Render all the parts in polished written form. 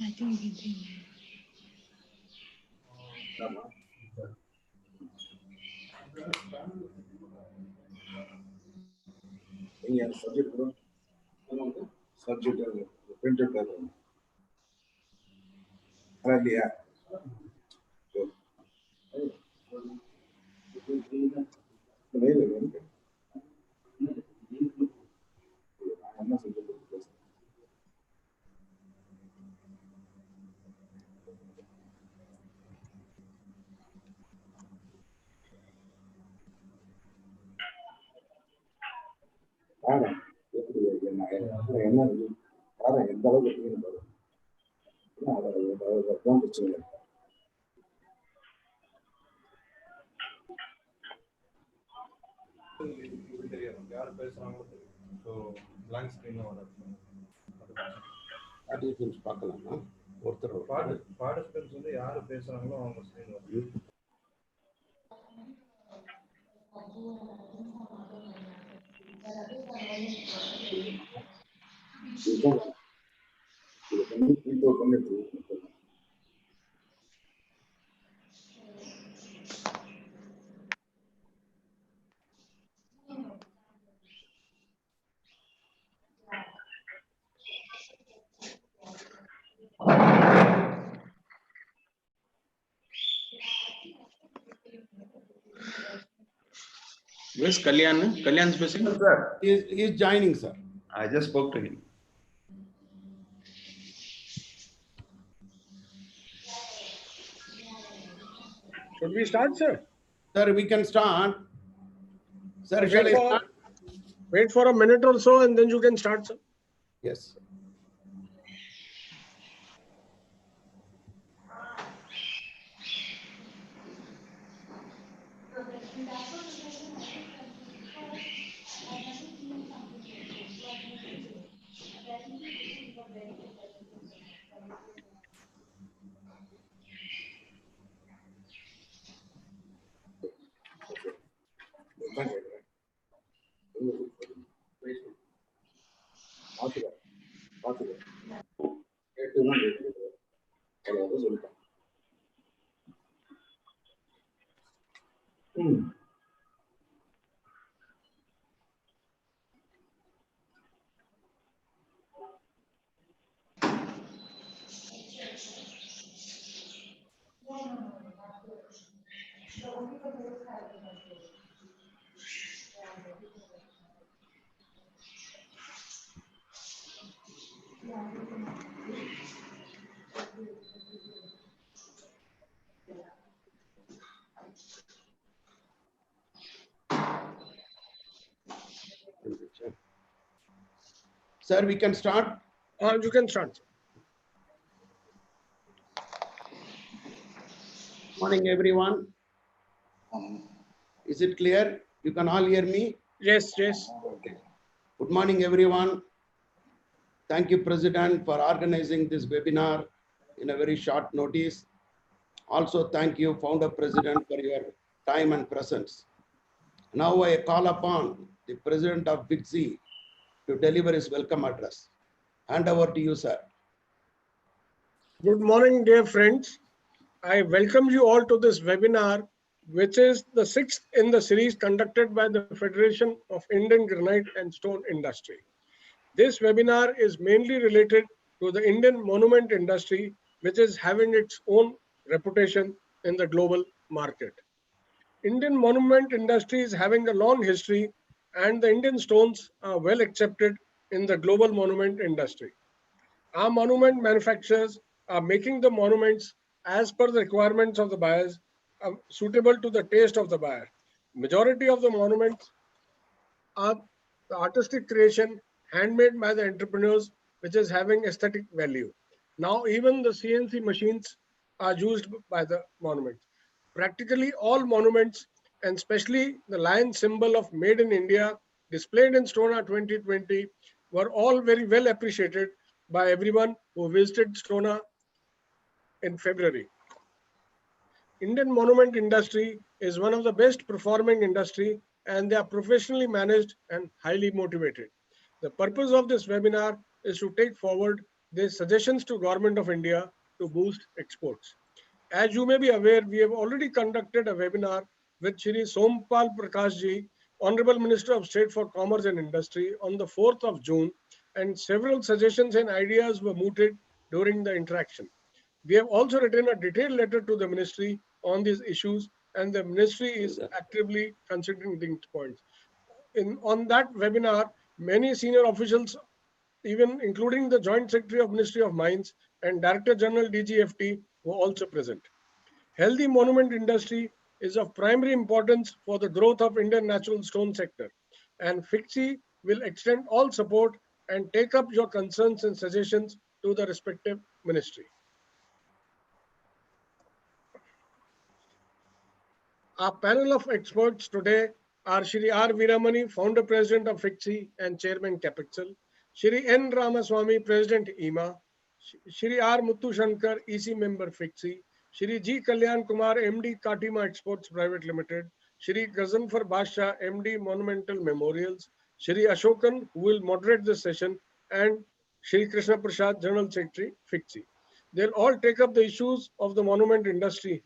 I think we can. Any subject, bro? Subject, printed. Yeah. Participants பார்க்கலாமா ஒருத்தர் participants வந்து யாரு பேசுறாங்களோ அவங்க ஸ்கிரீன் வரும். Where's Kalyan? Kalyan's speaking? Sir, he is joining, sir. I just spoke to him. Should we start, sir? Sir, we can start. Sir, shall I start? Wait for a minute or so and then you can start, sir. Yes. Sir, we can start. You can start, sir. Morning, everyone. Is it clear? You can all hear me? Yes, yes. Okay. Good morning, everyone. Thank you, President, for organizing this webinar in a very short notice. Also, thank you, Founder President, for your time and presence. Now I call upon the President of BITSI to deliver his welcome address. Hand over to you, sir. Good morning, dear friends. I welcome you all to this webinar, which is the 6th in the series conducted by the Federation of Indian Granite and Stone Industry. This webinar is mainly related to the Indian monument industry, which is having its own reputation in the global market. Indian monument industry is having a long history, and the Indian stones are well accepted in the global monument industry. Our monument manufacturers are making the monuments as per the requirements of the buyers, suitable to the taste of the buyer. Majority of the monuments are the artistic creation handmade by the entrepreneurs, which is having aesthetic value. Now even the CNC machines are used by the monuments. Practically all monuments, and especially the lion symbol of Made in India displayed in Stona 2020, were all very well appreciated by everyone who visited Stona in February. Indian monument industry is one of the best performing industry, and they are professionally managed and highly motivated. The purpose of this webinar is to take forward their suggestions to Government of India to boost exports. As you may be aware, we have already conducted a webinar with Shri Sompal Prakash ji, Honorable Minister of State for Commerce and Industry, on the 4th of June, and several suggestions and ideas were mooted during the interaction. We have also written a detailed letter to the ministry on these issues, and the ministry is actively considering these points. On that webinar, many senior officials, even including the Joint Secretary of Ministry of Mines and Director General DGFT, were also present. Healthy monument industry is of primary importance for the growth of Indian natural stone sector, and FICCI will extend all support and take up your concerns and suggestions to the respective ministry. Our panel of experts today are Shri R. Veeramani, Founder President of FICCI and Chairman Capexel, Shri N. Ramaswamy, President EMA, Shri R. Muthu Shankar, EC Member FICCI, Shri G. Kalyan Kumar, MD Katima Exports Private Limited, Shri Ghazanfar Basha, MD Monumental Memorials, Shri Ashokan, who will moderate this session, and Shri Krishna Prasad, General Secretary FICCI. They'll all take up the issues of the monument industry.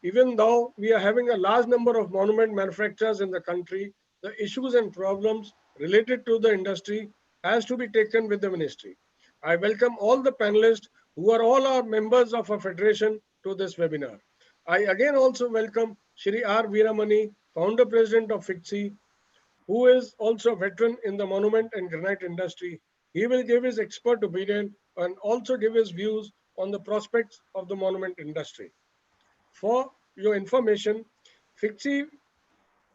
Even though we are having a large number of monument manufacturers in the country, the issues and problems related to the industry has to be taken with the ministry. I welcome all the panelists who are all our members of a federation to this webinar. I again also welcome Shri R. Veeramani, Founder President of FICCI, who is also a veteran in the monument and granite industry. He will give his expert opinion and also give his views on the prospects of the monument industry. For your information, FICCI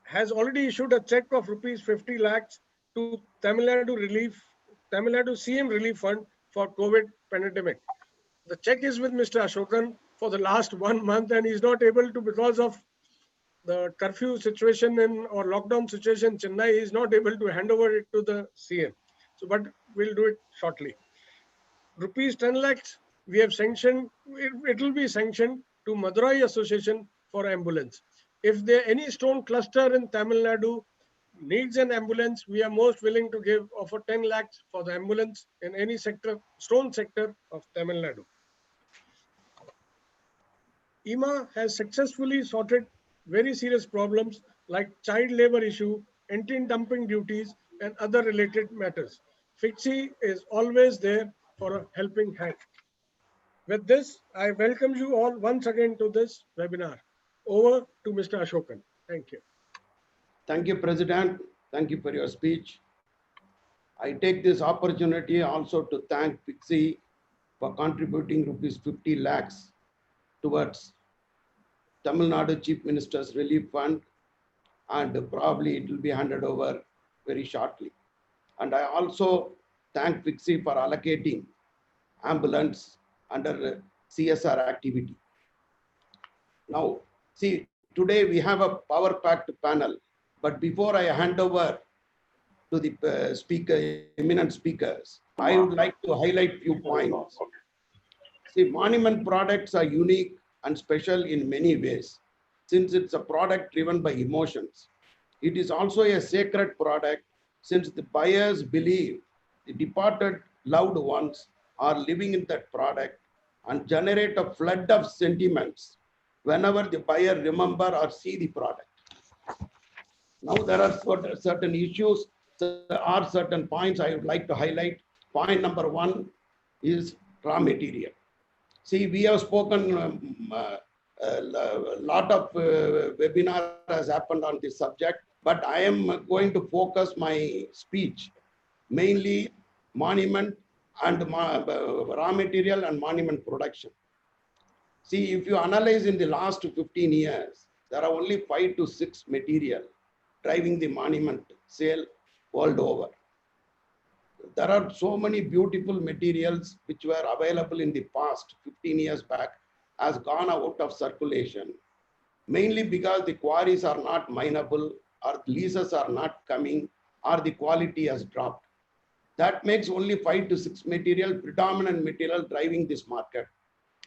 has already issued a check of rupees 50 lakhs to Tamil Nadu CM Relief Fund for COVID pandemic. The check is with Mr. Ashokan for the last 1 month, and he's not able to, because of the curfew situation or lockdown situation in Chennai, he is not able to hand over it to the CM. So, but we'll do it shortly. Rupees 10 lakhs we have sanctioned, it will be sanctioned to Madurai Association for ambulance. If there any stone cluster in Tamil Nadu needs an ambulance, we are most willing to offer 10 lakhs for the ambulance in any sector, stone sector of Tamil Nadu. EMA has successfully sorted very serious problems like child labor issue, anti-dumping duties, and other related matters. FICCI is always there for a helping hand. With this, I welcome you all once again to this webinar. Over to Mr. Ashokan. Thank you. Thank you, President. Thank you for your speech. I take this opportunity also to thank FICCI for contributing rupees 50 lakhs towards Tamil Nadu Chief Minister's Relief Fund, and probably it will be handed over very shortly. And I also thank FICCI for allocating ambulance under CSR activity. Now, see, today we have a power-packed panel, but before I hand over to the eminent speakers, I would like to highlight few points. See, monument products are unique and special in many ways, since it's a product driven by emotions. It is also a sacred product, since the buyers believe the departed loved ones are living in that product and generate a flood of sentiments whenever the buyer remember or see the product. Now there are certain issues, there are certain points I would like to highlight. Point number one is raw material. See, we have spoken, a lot of webinar has happened on this subject, but I am going to focus my speech mainly monument and raw material and monument production. See, if you analyze in the last 15 years, there are only 5 to 6 material driving the monument sale world over. There are so many beautiful materials which were available in the past 15 years back has gone out of circulation, mainly because the quarries are not mineable or leases are not coming or the quality has dropped. That makes only 5 to 6 material, predominant material driving this market.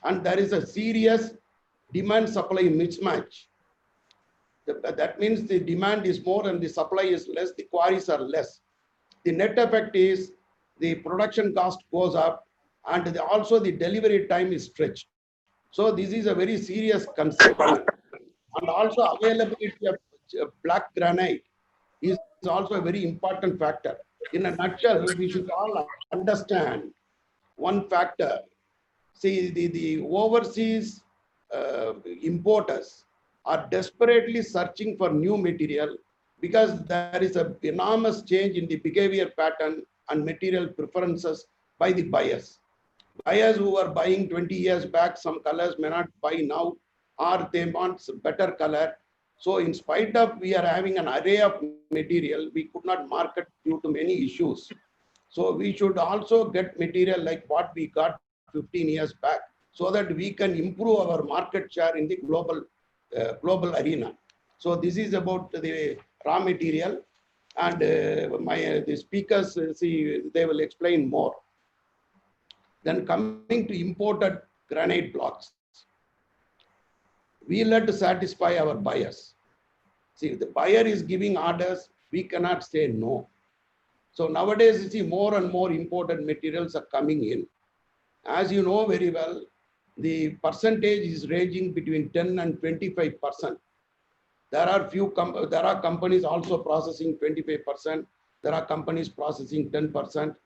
And there is a serious demand supply mismatch. That means the demand is more and the supply is less, the quarries are less. The net effect is the production cost goes up and also the delivery time is stretched. So this is a very serious concern. And also availability of black granite is also a very important factor. In a nutshell, we should all understand one factor. See, the overseas importers are desperately searching for new material because there is an enormous change in the behavior pattern and material preferences by the buyers. Buyers who were buying 20 years back, some colors may not buy now, or they want better color. So in spite of we are having an array of material, we could not market due to many issues. So we should also get material like what we got 15 years back, so that we can improve our market share in the global arena. So this is about the raw material, and the speakers, see, they will explain more. Then coming to imported granite blocks, we let to satisfy our buyers. See, if the buyer is giving orders, we cannot say no. So nowadays, you see, more and more imported materials are coming in. As you know very well, the percentage is ranging between 10 and 25%. There are companies also processing 25%. There are companies processing 10%.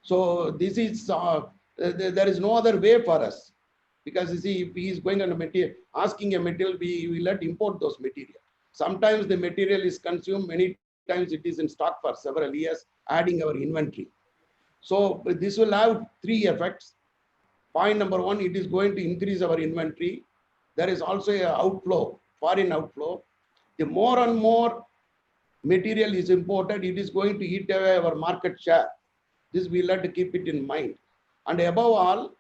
So this is there is no other way for us, because you see, if he is going on a material, asking a material, we let import those material. Sometimes the material is consumed, many times it is in stock for several years, adding our inventory. So this will have three effects. Point number one, it is going to increase our inventory. There is also an outflow, foreign outflow. The more and more material is imported, it is going to eat away our market share. This we have to keep it in mind. And above all,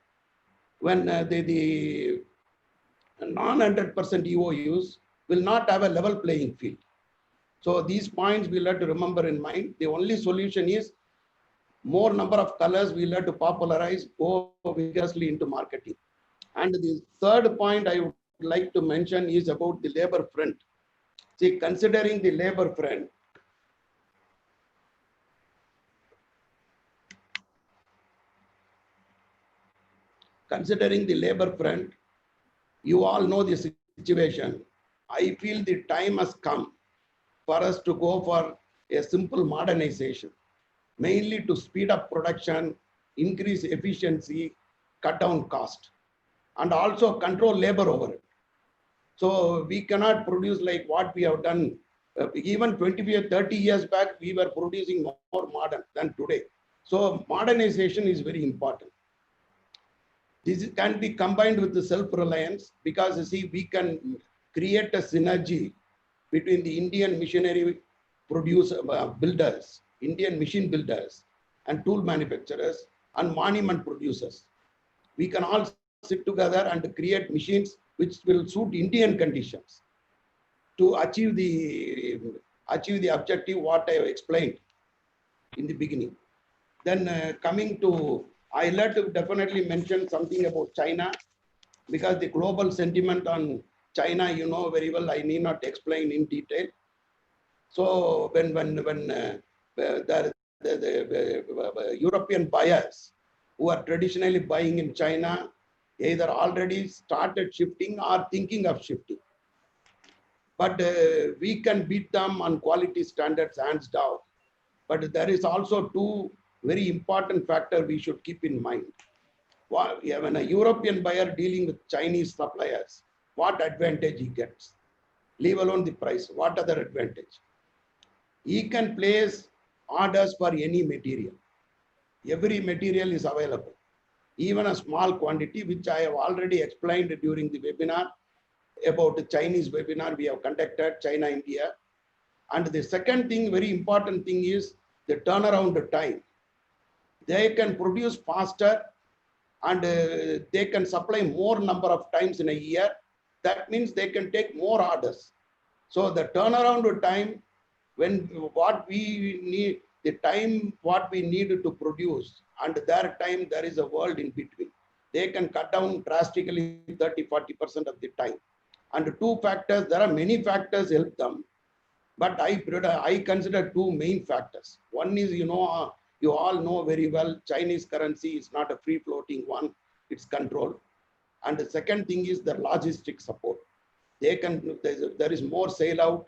when the non-100% EOUs will not have a level playing field. So these points we'll have to remember in mind. The only solution is more number of colors we'll have to popularize, go vigorously into marketing. And the third point I would like to mention is about the labor front. See, considering the labor front, you all know the situation. I feel the time has come for us to go for a simple modernization, mainly to speed up production, increase efficiency, cut down cost, and also control labor over it. So we cannot produce like what we have done. Even 20 or 30 years back, we were producing more modern than today. So modernization is very important. This can be combined with the self-reliance, because you see, we can create a synergy between the Indian machinery builders, Indian machine builders, and tool manufacturers, and monument producers. We can all sit together and create machines which will suit Indian conditions to achieve the objective what I have explained in the beginning. Then coming to, I like to definitely mention something about China, because the global sentiment on China, you know very well, I need not explain in detail. So when the European buyers who are traditionally buying in China, either already started shifting or thinking of shifting. But we can beat them on quality standards hands down. But there is also two very important factors we should keep in mind. When a European buyer dealing with Chinese suppliers, what advantage he gets? Leave alone the price, what other advantage? He can place orders for any material. Every material is available. Even a small quantity, which I have already explained during the webinar about the Chinese webinar we have conducted, China, India. And the second thing, very important thing, is the turnaround time. They can produce faster, and they can supply more number of times in a year. That means they can take more orders. So the turnaround time, when what we need, the time what we need to produce, and their time, there is a world in between. They can cut down drastically 30-40% of the time. And two factors, there are many factors help them, but I consider two main factors. One is, You all know very well, Chinese currency is not a free floating one, it's controlled. And the second thing is the logistic support. There is more sail out,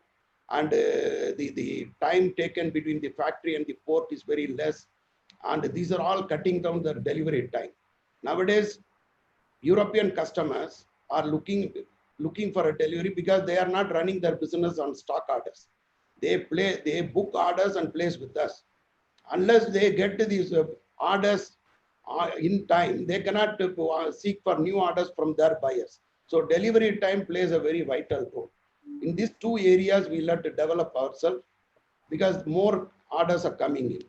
and the time taken between the factory and the port is very less. And these are all cutting down the delivery time. Nowadays, European customers are looking for a delivery because they are not running their business on stock orders. They book orders and place with us. Unless they get these orders in time, they cannot seek for new orders from their buyers. So delivery time plays a very vital role. In these two areas, we have to develop ourselves because more orders are coming in.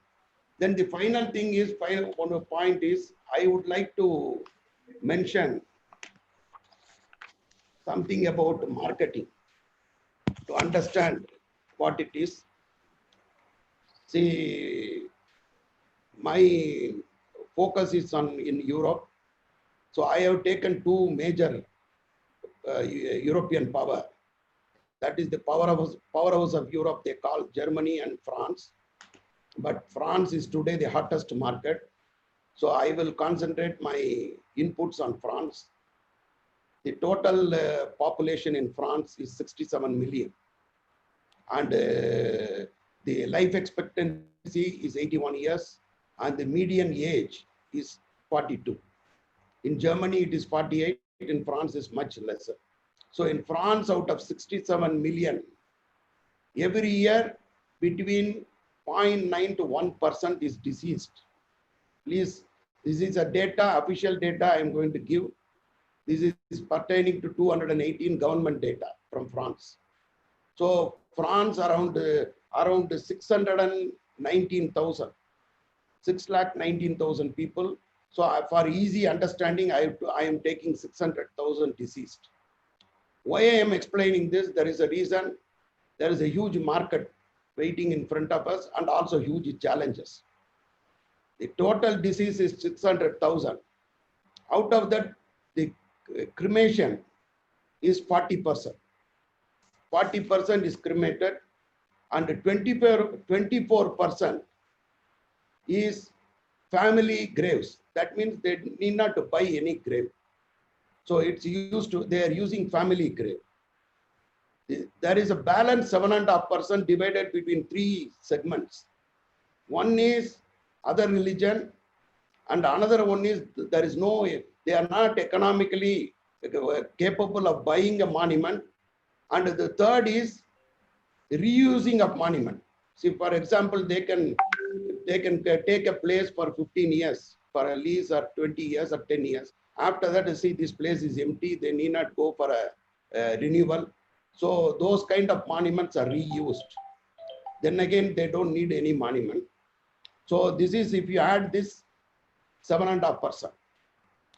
Then the final thing is, one point is, I would like to mention something about marketing to understand what it is. See, my focus is in Europe. So I have taken two major European power. That is the powerhouse of Europe, they call Germany and France. But France is today the hottest market. So I will concentrate my inputs on France. The total population in France is 67 million. And the life expectancy is 81 years. And the median age is 42. In Germany, it is 48. In France, is much lesser. So in France, out of 67 million, every year between 0.9 to 1% is deceased. Please, this is a data, official data I am going to give. This is pertaining to 218 government data from France. So France around 619,000, 619,000 people. So for easy understanding, I am taking 600,000 deceased. Why I am explaining this, there is a reason. There is a huge market waiting in front of us and also huge challenges. The total disease is 600,000. Out of that, the cremation is 40%. 40% is cremated and 24% is family graves. That means they need not to buy any grave. So it's used to, they are using family grave. There is a balance 7.5% divided between three segments. One is other religion and another one is there is no, they are not economically capable of buying a monument. And the third is reusing of monument. See, for example, they can take a place for 15 years for a lease or 20 years or 10 years. After that, you see this place is empty. They need not go for a renewal. So those kind of monuments are reused. Then again, they don't need any monument. So this is, if you add this, 7.5%.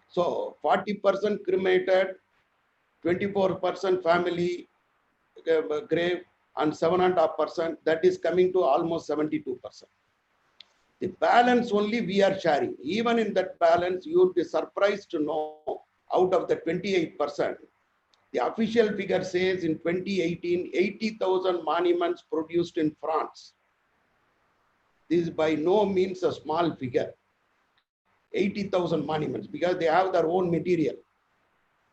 So 40% cremated, 24% family grave, and 7.5%, that is coming to almost 72%. The balance only we are sharing. Even in that balance, you will be surprised to know out of the 28%, the official figure says in 2018, 80,000 monuments produced in France. This is by no means a small figure. 80,000 monuments because they have their own material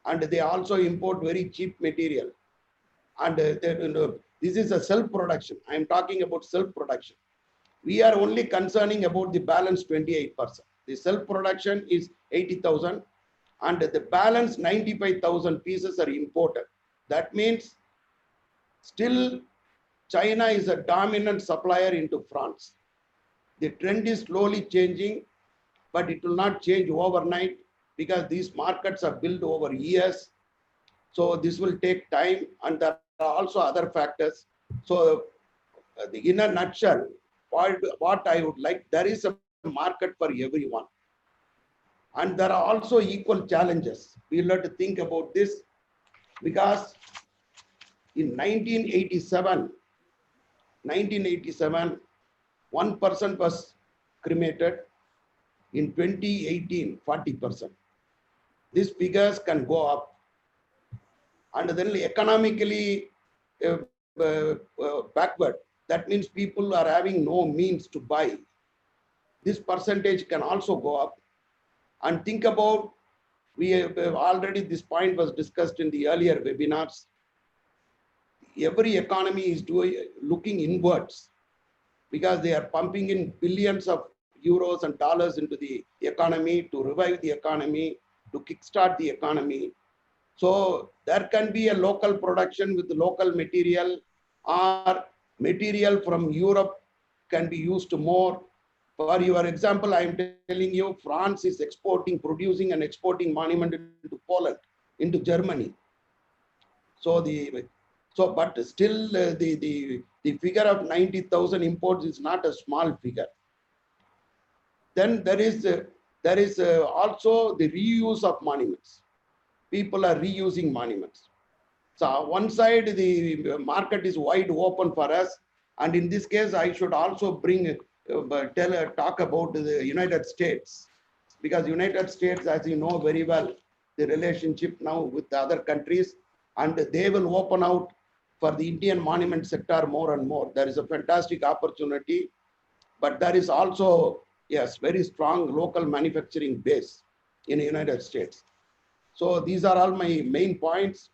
and they also import very cheap material. And this is a self-production. I am talking about self-production. We are only concerning about the balance 28%. The self-production is 80,000 and the balance 95,000 pieces are imported. That means still China is a dominant supplier into France. The trend is slowly changing, but it will not change overnight because these markets are built over years. So this will take time and there are also other factors. So in a nutshell, what I would like, there is a market for everyone. And there are also equal challenges. We will have to think about this because in 1987, 1% was cremated. In 2018, 40%. These figures can go up. And then economically backward. That means people are having no means to buy. this percentage can also go up. And think about, we have already, this point was discussed in the earlier webinars. Every economy is looking inwards because they are pumping in billions of euros and dollars into the economy to revive the economy, to kickstart the economy. So there can be a local production with local material, or material from Europe can be used more. For your example, I am telling you, France is producing and exporting monument into Poland, into Germany. So but still the figure of 90,000 imports is not a small figure. Then there is also the reuse of monuments. People are reusing monuments. So one side, the market is wide open for us. And in this case, I should also talk about the United States, because United States, as you know very well, the relationship now with the other countries, and they will open out for the Indian monument sector more and more. There is a fantastic opportunity, but there is also, yes, very strong local manufacturing base in the United States. So these are all my main points.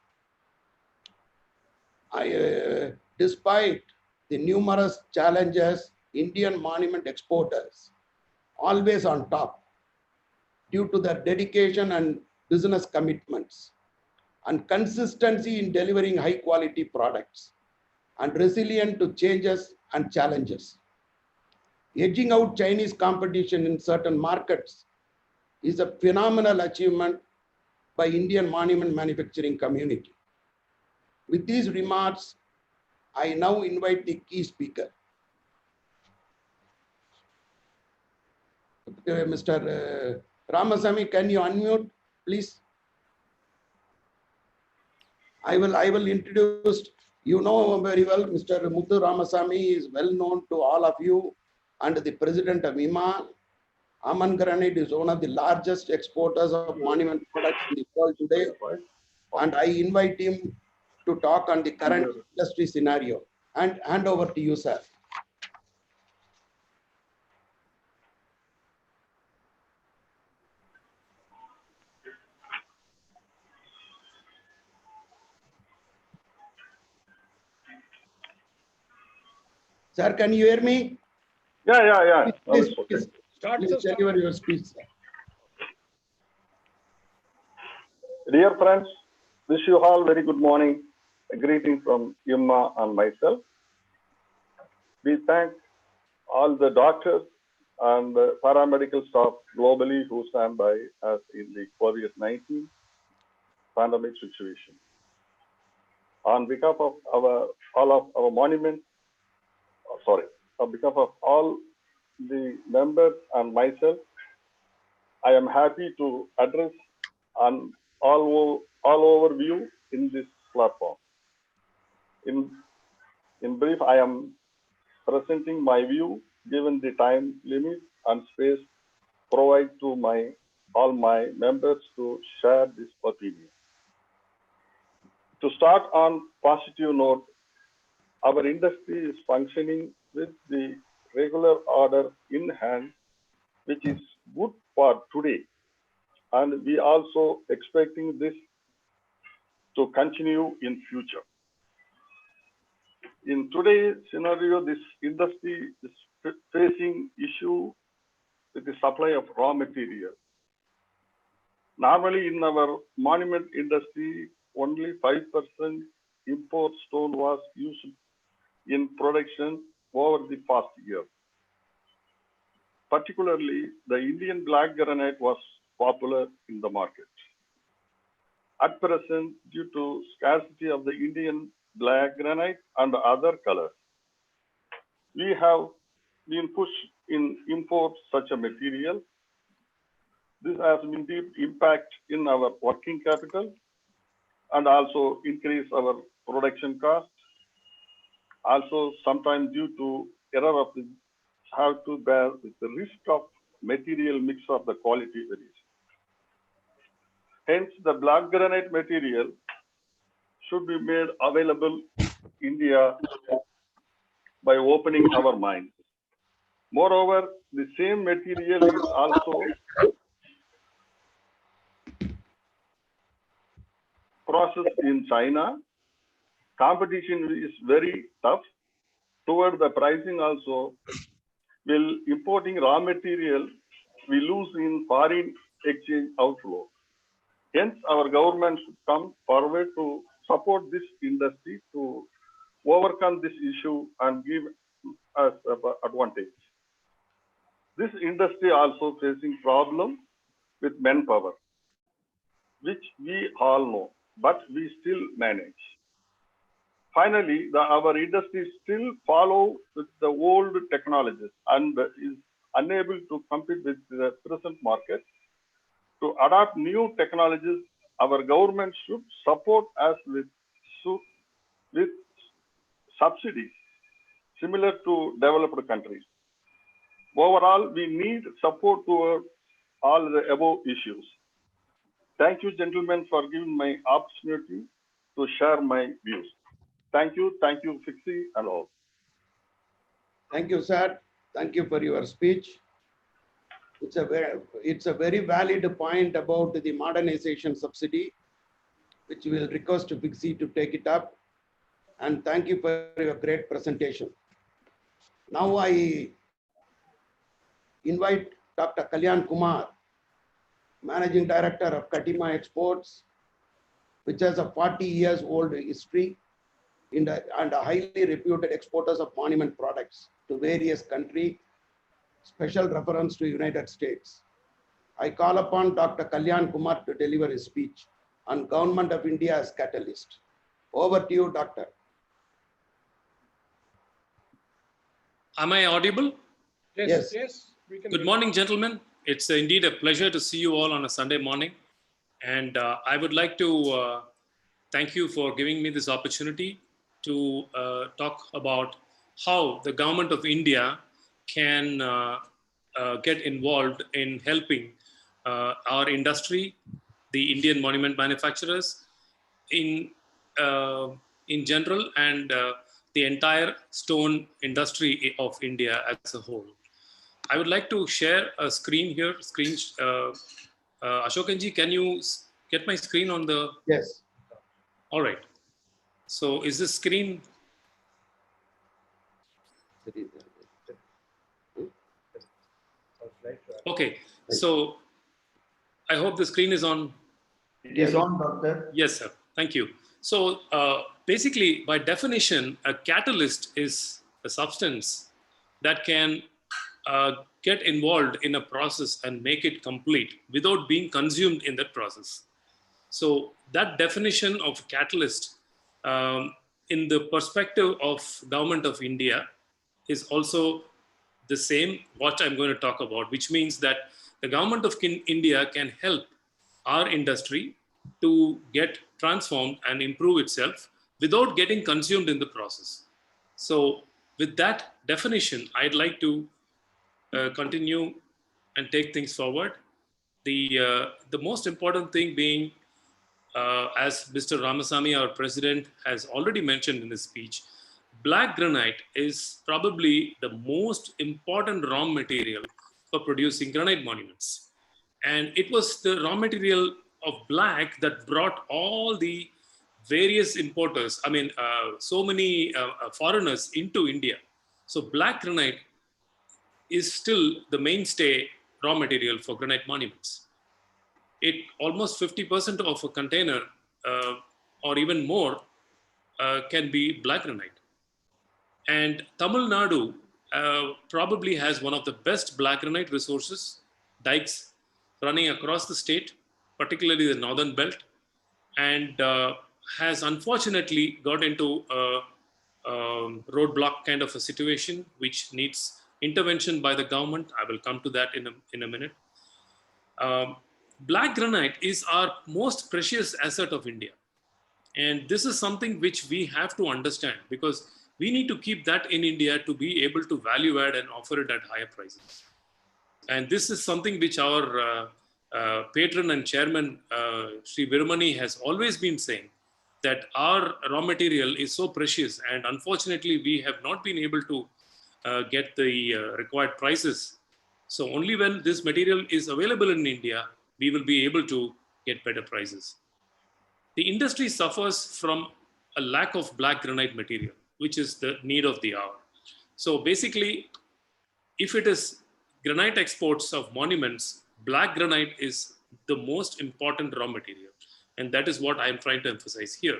Despite the numerous challenges, Indian monument exporters always on top due to their dedication and business commitments and consistency in delivering high quality products and resilient to changes and challenges. Edging out Chinese competition in certain markets is a phenomenal achievement by Indian monument manufacturing community. With these remarks, I now invite the key speaker, Mr. Ramasamy. Can you unmute, please? I will introduce, you know very well, Mr. Muthu Ramasamy is well known to all of you, and the president of IMA. Aman Granite is one of the largest exporters of monument products in the world today. And I invite him to talk on the current industry scenario. And hand over to you, sir. Sir, can you hear me? Yeah. Please, Okay. please, Start please the start. deliver your speech, sir. Dear friends, wish you all very good morning. A greeting from Yumma and myself. We thank all the doctors and the paramedical staff globally who stand by us in the COVID-19 pandemic situation. On behalf of all of our monuments, on behalf of all the members and myself, I am happy to address an all overview in this platform. In brief, I am presenting my view given the time limit and space provided to all my members to share this opinion. To start on positive note, our industry is functioning with the regular order in hand, which is good for today. And we also expecting this to continue in future. In today's scenario, this industry is facing issue with the supply of raw material. Normally in our monument industry, only 5% import stone was used in production over the past year. Particularly, the Indian black granite was popular in the market. At present, due to scarcity of the Indian black granite and other colors, we have been pushed in import such a material. This has been deep impact in our working capital and also increase our production cost. Also, sometimes due to error of the have to bear with the risk of material mix of the quality variation. Hence, the black granite material should be made available in India by opening our minds. Moreover, the same material is also processed in China. Competition is very tough. Toward the pricing also, will importing raw material we lose in foreign exchange outflow. Hence, our government should come forward to support this industry to overcome this issue and give us an advantage. This industry also facing problem with manpower, which we all know, but we still manage. Finally, our industry still follow with the old technologies and is unable to compete with the present market. To adopt new technologies, our government should support us with subsidies similar to developed countries. Overall, we need support toward all the above issues. Thank you, gentlemen, for giving me opportunity to share my views. Thank you, Fixie and all. Thank you, sir. Thank you for your speech. It's a very valid point about the modernization subsidy, which we will request Fixie to take it up. And thank you for your great presentation. Now I invite Dr. Kalyan Kumar, Managing Director of Katima Exports, which has a 40 years old history and a highly reputed exporters of monument products to various countries, special reference to United States. I call upon Dr. Kalyan Kumar to deliver his speech on Government of India as catalyst. Over to you, Doctor. Am I audible? Yes. We can. Good morning, gentlemen. It's indeed a pleasure to see you all on a Sunday morning. And I would like to thank you for giving me this opportunity to talk about how the government of India can get involved in helping our industry, the Indian monument manufacturers in general, and the entire stone industry of India as a whole. I would like to share a screen here. Ashokanji, can you get my screen on the? Yes. All right. So is this screen? Okay. So I hope the screen is on. It is on, doctor. Yes, sir. Thank you. So basically, by definition, a catalyst is a substance that can get involved in a process and make it complete without being consumed in that process. So that definition of catalyst in the perspective of Government of India is also the same what I'm going to talk about, which means that the Government of India can help our industry to get transformed and improve itself without getting consumed in the process. So with that definition, I'd like to continue and take things forward. The most important thing being, as Mr. Ramasamy, our president, has already mentioned in his speech, black granite is probably the most important raw material for producing granite monuments. And it was the raw material of black that brought all the various importers, so many foreigners into India. So black granite is still the mainstay raw material for granite monuments. It almost 50% of a container or even more can be black granite. And Tamil Nadu probably has one of the best black granite resources, dikes running across the state, particularly the northern belt, and has unfortunately got into a roadblock kind of a situation, which needs intervention by the government. I will come to that in a minute. Black granite is our most precious asset of India. And this is something which we have to understand, because we need to keep that in India to be able to value add and offer it at higher prices. And this is something which our patron and chairman, Sri Virmani, has always been saying, that our raw material is so precious, and unfortunately we have not been able to get the required prices. So only when this material is available in India, we will be able to get better prices. The industry suffers from a lack of black granite material, which is the need of the hour. So basically, if it is granite exports of monuments, black granite is the most important raw material. And that is what I'm trying to emphasize here.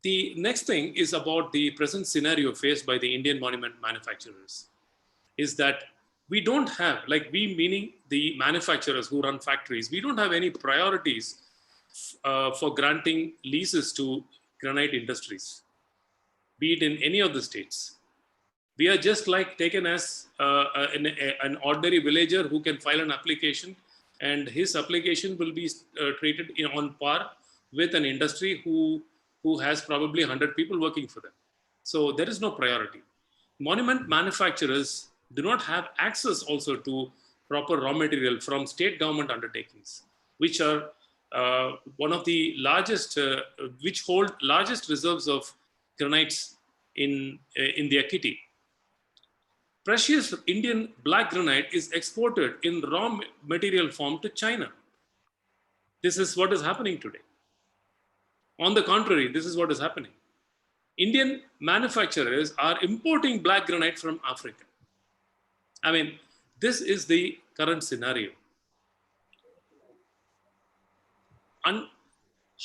The next thing is about the present scenario faced by the Indian monument manufacturers, is that we don't have, like we meaning the manufacturers who run factories, we don't have any priorities for granting leases to granite industries, be it in any of the states. We are just like taken as an ordinary villager who can file an application, and his application will be treated on par with an industry who has probably 100 people working for them. So there is no priority. Monument manufacturers do not have access also to proper raw material from state government undertakings, which are one of the largest, which hold largest reserves of granites in their kitty. Precious Indian black granite is exported in raw material form to China. This is what is happening today. On the contrary, this is what is happening. Indian manufacturers are importing black granite from Africa. I mean, this is the current scenario. And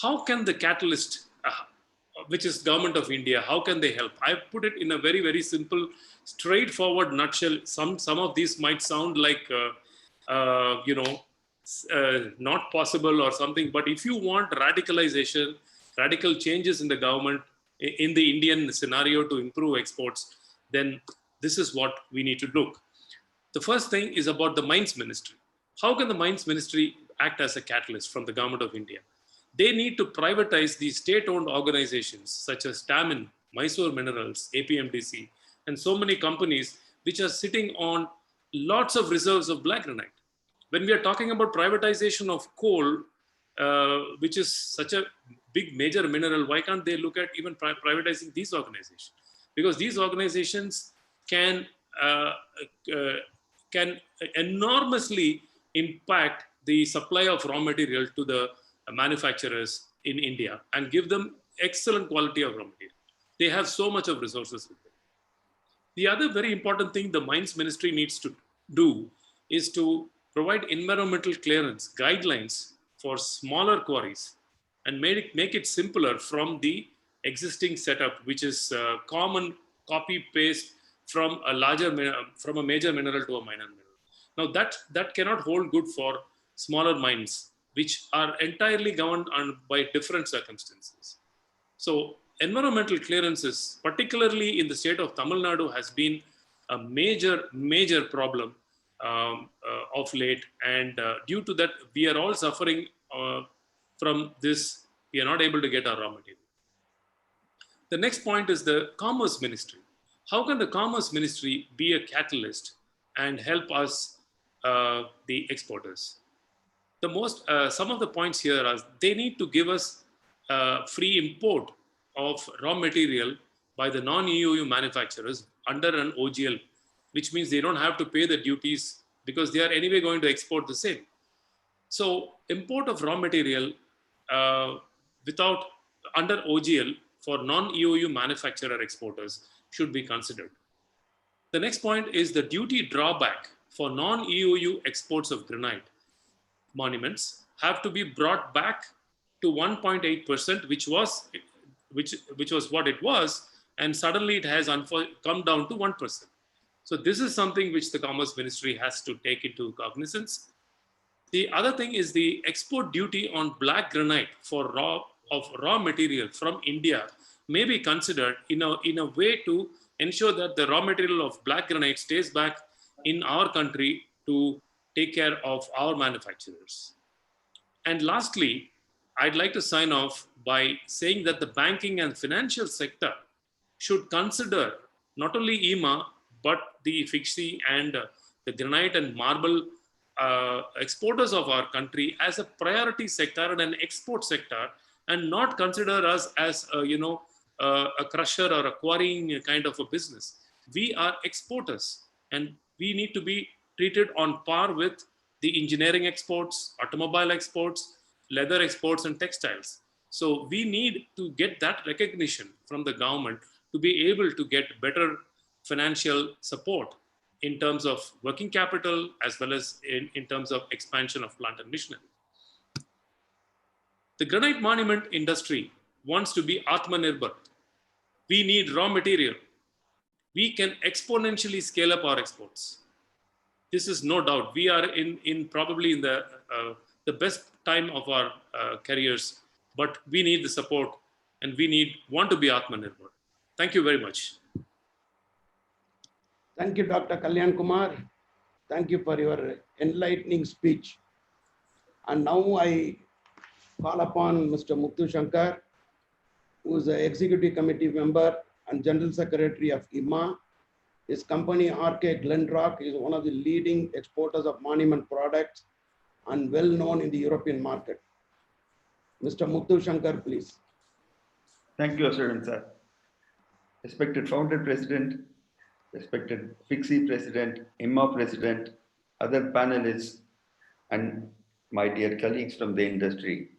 how can the catalyst, which is government of India, how can they help? I put it in a very, very simple, straightforward nutshell. Some of these might sound like, not possible or something, but if you want radicalization, radical changes in the government, in the Indian scenario to improve exports, then this is what we need to look. The first thing is about the Mines Ministry. How can the Mines Ministry act as a catalyst from the government of India? They need to privatize these state-owned organizations such as TAMIN, Mysore Minerals, APMDC, and so many companies which are sitting on lots of reserves of black granite. When we are talking about privatization of coal, which is such a big major mineral, why can't they look at even privatizing these organizations? Because these organizations can enormously impact the supply of raw material to the manufacturers in India and give them excellent quality of raw material. They have so much of resources with them. The other very important thing the Mines Ministry needs to do is to provide environmental clearance guidelines for smaller quarries and make it simpler from the existing setup, which is common copy paste from a major mineral to a minor mineral. Now that cannot hold good for smaller mines, which are entirely governed by different circumstances. So environmental clearances, particularly in the state of Tamil Nadu, has been a major problem of late. And due to that, we are all suffering from this. We are not able to get our raw material. The next point is the Commerce Ministry. How can the Commerce Ministry be a catalyst and help us, the exporters? Some of the points here are they need to give us free import of raw material by the non-EU manufacturers under an OGL, which means they don't have to pay the duties because they are anyway going to export the same. So import of raw material under OGL for non-EU manufacturer exporters should be considered. The next point is the duty drawback for non-EU exports of granite monuments have to be brought back to 1.8%, which was what it was, and suddenly it has come down to 1%. So this is something which the Commerce Ministry has to take into cognizance. The other thing is the export duty on black granite for raw material from India may be considered in a way to ensure that the raw material of black granite stays back in our country to take care of our manufacturers. And lastly, I'd like to sign off by saying that the banking and financial sector should consider not only IMA, but the FICCI and the granite and marble exporters of our country as a priority sector and an export sector, and not consider us as a crusher or a quarrying kind of a business. we are exporters and we need to be treated on par with the engineering exports, automobile exports, leather exports, and textiles. So we need to get that recognition from the government to be able to get better financial support in terms of working capital as well as in terms of expansion of plant and machinery. The granite monument industry wants to be Atmanirbhar. We need raw material. We can exponentially scale up our exports. This is no doubt. We are in probably in the best time of our careers, but we need the support and we want to be Atmanirbhar. Thank you very much. Thank you, Dr. Kalyan Kumar. Thank you for your enlightening speech. And now I call upon Mr. Muthu Shankar, who is the Executive Committee member and General Secretary of IMA. His company, RK Glenrock, is one of the leading exporters of monument products and well known in the European market. Mr. Muthu Shankar, please. Thank you, Asheran sir. Respected founder president, respected FIXI president, IMA president, other panelists, and my dear colleagues from the industry.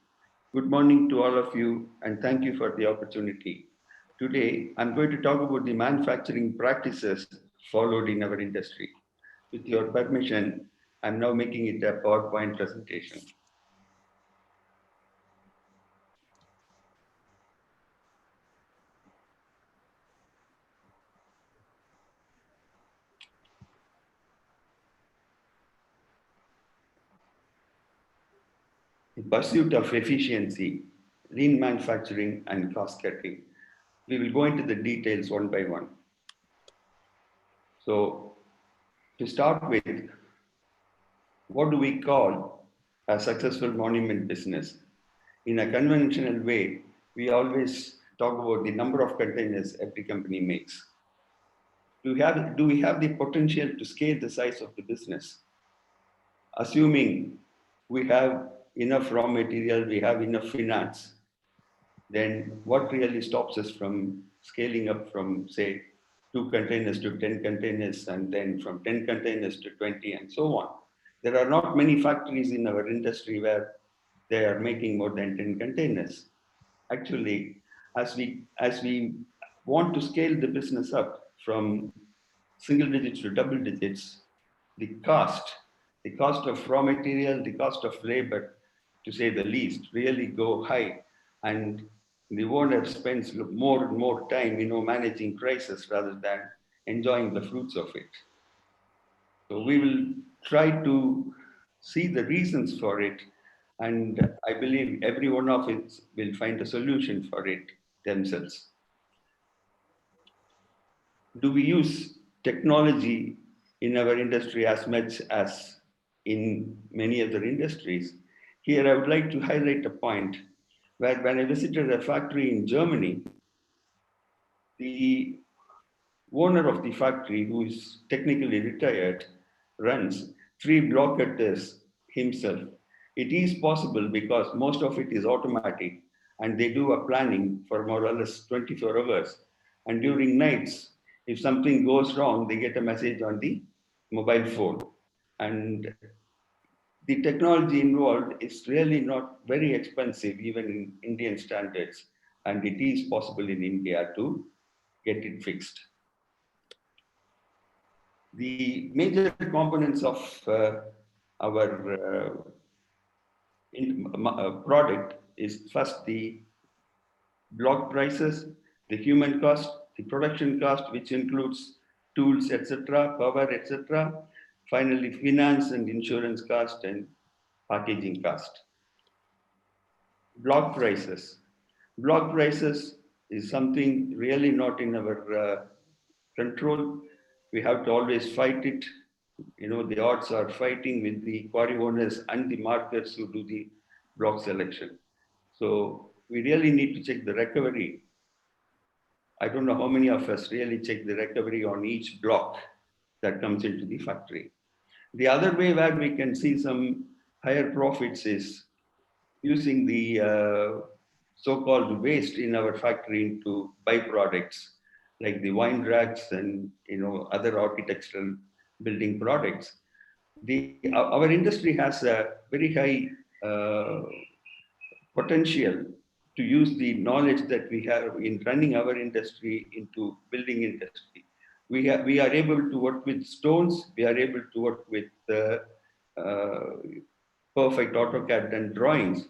Good morning to all of you, and thank you for the opportunity. Today, I'm going to talk about the manufacturing practices followed in our industry. With your permission, I'm now making it a PowerPoint presentation. In pursuit of efficiency, lean manufacturing, and cost cutting, we will go into the details one by one. So, to start with, what do we call a successful monument business? In a conventional way, we always talk about the number of containers every company makes. Do we have the potential to scale the size of the business? Assuming we have enough raw material, we have enough finance, then what really stops us from scaling up from, say, 2 containers to 10 containers, and then from 10 containers to 20, and so on? There are not many factories in our industry where they are making more than 10 containers. Actually, as we want to scale the business up from single digits to double digits, the cost of raw material, the cost of labor, to say the least, really go high, and the owner spends more and more time, managing crisis rather than enjoying the fruits of it. So we will try to see the reasons for it, and I believe every one of it will find a solution for it themselves. Do we use technology in our industry as much as in many other industries? Here, I would like to highlight a point where when I visited a factory in Germany, the owner of the factory, who is technically retired, runs 3 block cutters himself. It is possible because most of it is automatic, and they do a planning for more or less 24 hours. And during nights, if something goes wrong, they get a message on the mobile phone. And the technology involved is really not very expensive, even in Indian standards, and it is possible in India to get it fixed. The major components of our product is first the block prices, the human cost, the production cost, which includes tools, etc., power, etc. Finally, finance and insurance cost and packaging cost. Block prices. Block prices is something really not in our control. We have to always fight it. The odds are fighting with the quarry owners and the markets who do the block selection. So we really need to check the recovery. I don't know how many of us really check the recovery on each block that comes into the factory. The other way where we can see some higher profits is using the so-called waste in our factory into byproducts. like the wine racks and other architectural building products. Our industry has a very high potential to use the knowledge that we have in running our industry into building industry. We are able to work with stones. We are able to work with uh, perfect AutoCAD and drawings,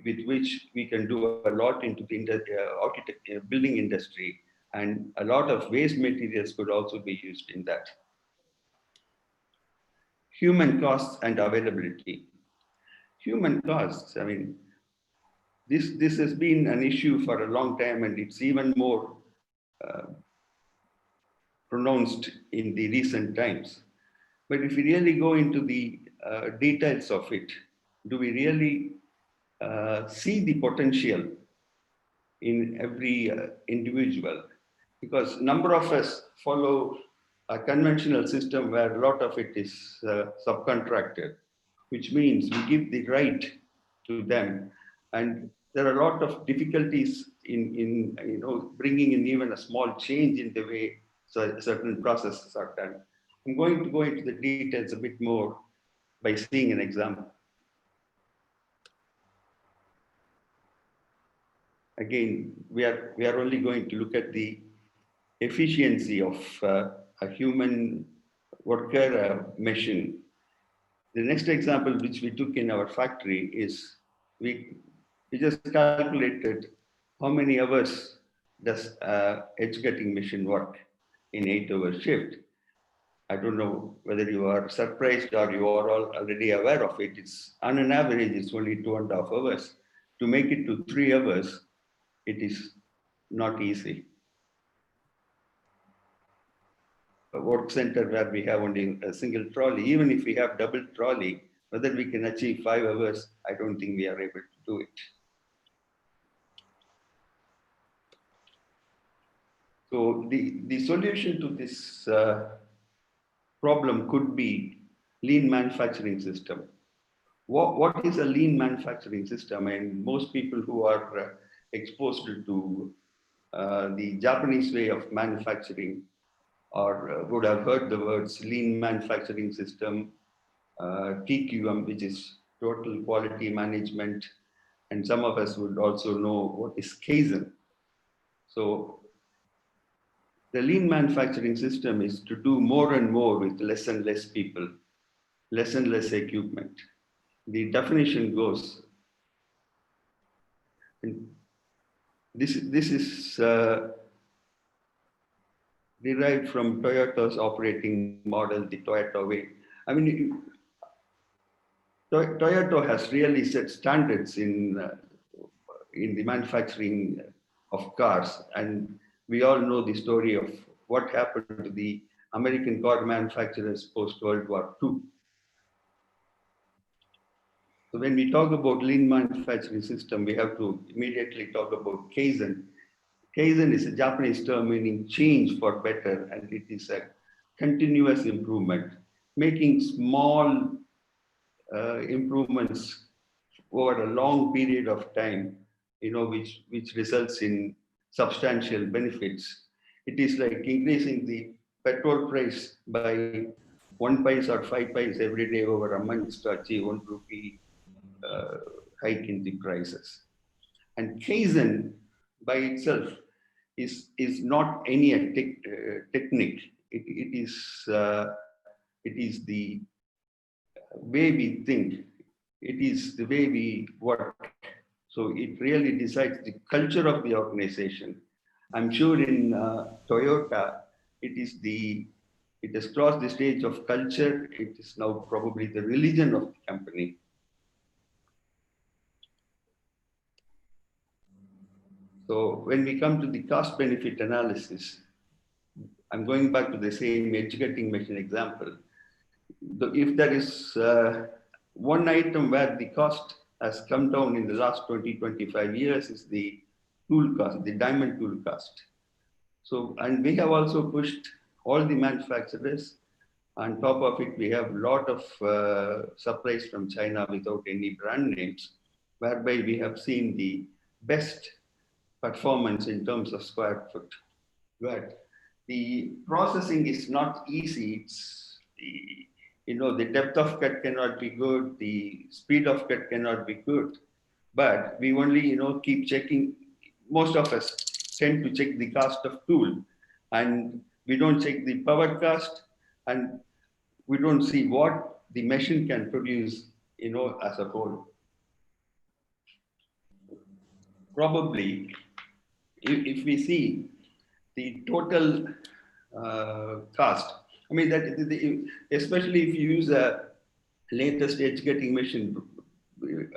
with which we can do a lot into the building industry, and a lot of waste materials could also be used in that. Human costs and availability. Human costs, I mean, this has been an issue for a long time, and it's even more pronounced in the recent times. But if we really go into the details of it, do we really see the potential in every individual? Because number of us follow a conventional system where a lot of it is subcontracted, which means we give the right to them. And there are a lot of difficulties in bringing in even a small change in the way certain processes are done. I'm going to go into the details a bit more by seeing an example. Again, we are only going to look at the efficiency of a human worker machine. The next example which we took in our factory is we just calculated how many hours does edge cutting machine work in 8-hour shift. I don't know whether you are surprised or you are all already aware of it. It's on an average, it's only 2.5 hours. To make it to 3 hours, it is not easy. A work center where we have only a single trolley, even if we have double trolley, whether we can achieve 5 hours, I don't think we are able to do it. So the solution to this problem could be lean manufacturing system. What is a lean manufacturing system? And most people who are exposed to the Japanese way of manufacturing or would have heard the words lean manufacturing system, TQM, which is total quality management, and some of us would also know what is Kaizen. So the lean manufacturing system is to do more and more with less and less people, less and less equipment. The definition goes, and this is derived from Toyota's operating model, the Toyota way. I mean, Toyota has really set standards in the manufacturing of cars, and we all know the story of what happened to the American car manufacturers post-World War II. So when we talk about lean manufacturing system, we have to immediately talk about Kaizen. Kaizen is a Japanese term meaning change for better, and it is a continuous improvement, making small improvements over a long period of time, which results in substantial benefits. It is like increasing the petrol price by 1 paise or 5 paise every day over a month to achieve 1 rupee hike in the prices. And Kaizen by itself is not any technique. It is the way we think. It is the way we work. So it really decides the culture of the organization. I'm sure in Toyota, it has crossed the stage of culture. It is now probably the religion of the company. So when we come to the cost benefit analysis, I'm going back to the same edge cutting machine example. If there is one item where the cost has come down in the last 20-25 years is the tool cost, the diamond tool cost. So, and we have also pushed all the manufacturers. On top of it, we have a lot of supplies from China without any brand names, whereby we have seen the best performance in terms of square foot. but the processing is not easy. It's the depth of cut cannot be good, the speed of cut cannot be good, but we only keep checking. Most of us tend to check the cost of tool, and we don't check the power cost, and we don't see what the machine can produce as a whole. Probably if we see the total cost, I mean especially if you use a latest edge cutting machine,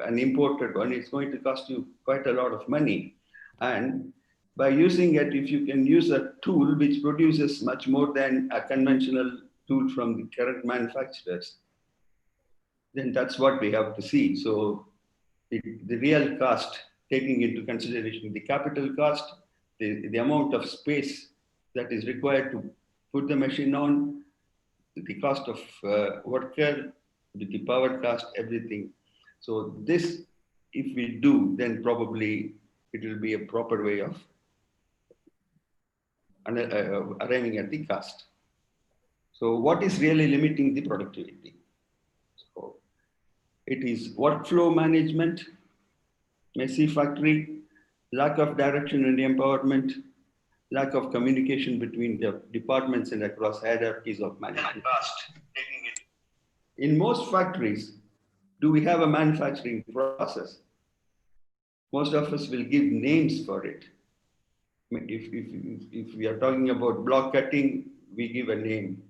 an imported one, it's going to cost you quite a lot of money. And by using it, if you can use a tool which produces much more than a conventional tool from the current manufacturers, then that's what we have to see. So the real cost, taking into consideration the capital cost, the amount of space that is required to put the machine on, the cost of worker, the power cost, everything. So this, if we do, then probably it will be a proper way of arriving at the cost. So what is really limiting the productivity? So it is workflow management, messy factory, lack of direction and empowerment, lack of communication between the departments and across hierarchies of management. In most factories, do we have a manufacturing process? Most of us will give names for it. If we are talking about block cutting, we give a name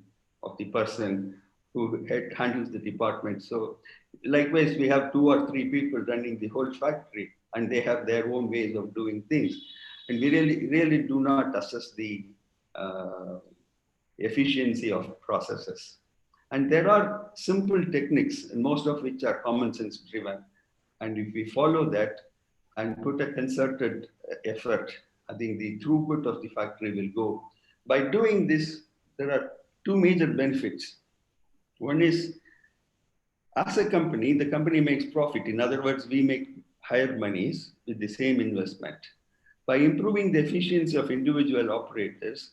of the person who handles the department. So likewise, we have 2 or 3 people running the whole factory, and they have their own ways of doing things. And we really do not assess the efficiency of processes. And there are simple techniques, and most of which are common sense driven. And if we follow that and put a concerted effort, I think the throughput of the factory will go. By doing this, there are 2 major benefits. One is, as a company, the company makes profit. In other words, we make higher monies with the same investment. By improving the efficiency of individual operators,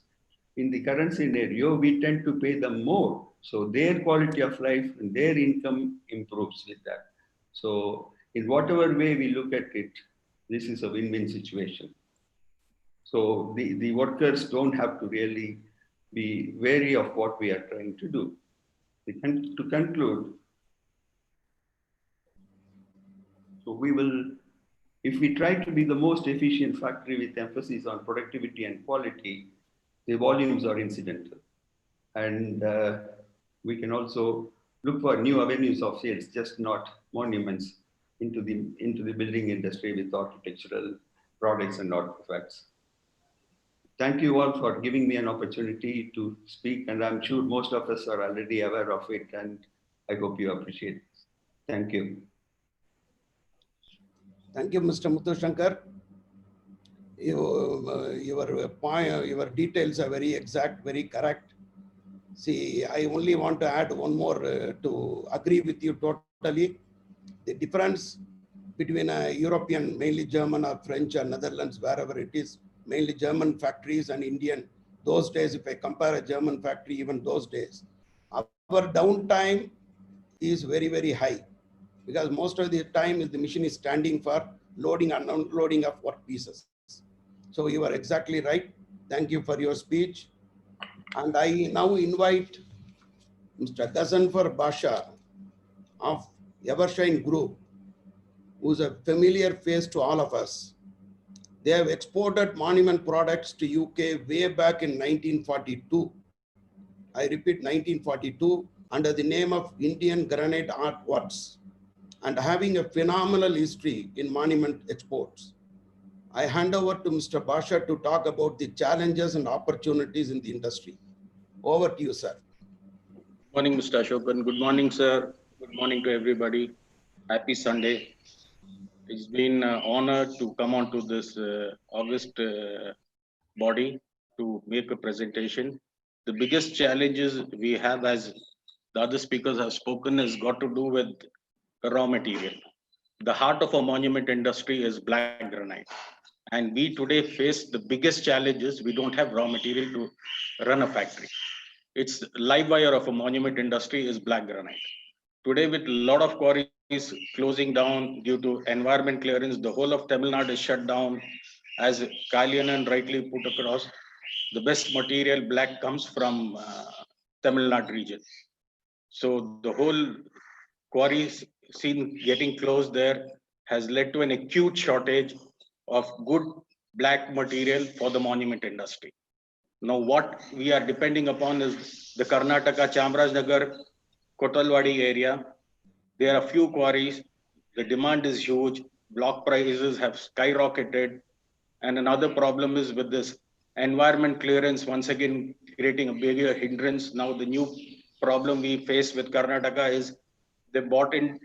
in the current scenario, we tend to pay them more. So their quality of life and their income improves with that. So in whatever way we look at it, this is a win-win situation. So the workers don't have to really be wary of what we are trying to do. To conclude, so we will, if we try to be the most efficient factory with emphasis on productivity and quality, the volumes are incidental. And we can also look for new avenues of sales, just not monuments into the building industry with architectural products and artifacts. Thank you all for giving me an opportunity to speak, and I'm sure most of us are already aware of it, and I hope you appreciate it. Thank you. Thank you, Mr. Muthu your details are very exact, very correct. See, I only want to add one more to agree with you totally. The difference between a European, mainly German or French or Netherlands, wherever it is, mainly German factories and Indian, those days, if I compare a German factory, even those days, our downtime is very, very high, because most of the time the machine is standing for loading and unloading of work pieces. So you are exactly right. Thank you for your speech. And I now invite Mr. Ghaznfar Basha of Evershine Group, who's a familiar face to all of us. They have exported Monument products to UK way back in 1942. I repeat, 1942, under the name of Indian Granite Art Works, and having a phenomenal history in Monument exports. I hand over to Mr. Basha to talk about the challenges and opportunities in the industry. Over to you, sir. Good morning, Mr. Ashokan. Good morning, sir. Good morning to everybody. Happy Sunday. It's been an honor to come on to this August body to make a presentation. The biggest challenges we have, as the other speakers have spoken, has got to do with the raw material. The heart of a monument industry is black granite. And we today face the biggest challenges. We don't have raw material to run a factory. It's live wire of a monument industry is black granite. Today, with a lot of quarries closing down due to environment clearance, the whole of Tamil Nadu is shut down. As Kalyanan rightly put across, the best material black comes from Tamil Nadu region. So the whole quarries scene getting closed there has led to an acute shortage of good black material for the monument industry. Now, what we are depending upon is the Karnataka, Chamarajanagar, Kotalwadi area. There are few quarries. The demand is huge. Block prices have skyrocketed. And another problem is with this environment clearance, once again, creating a bigger hindrance. Now, the new problem we face with Karnataka is they bought in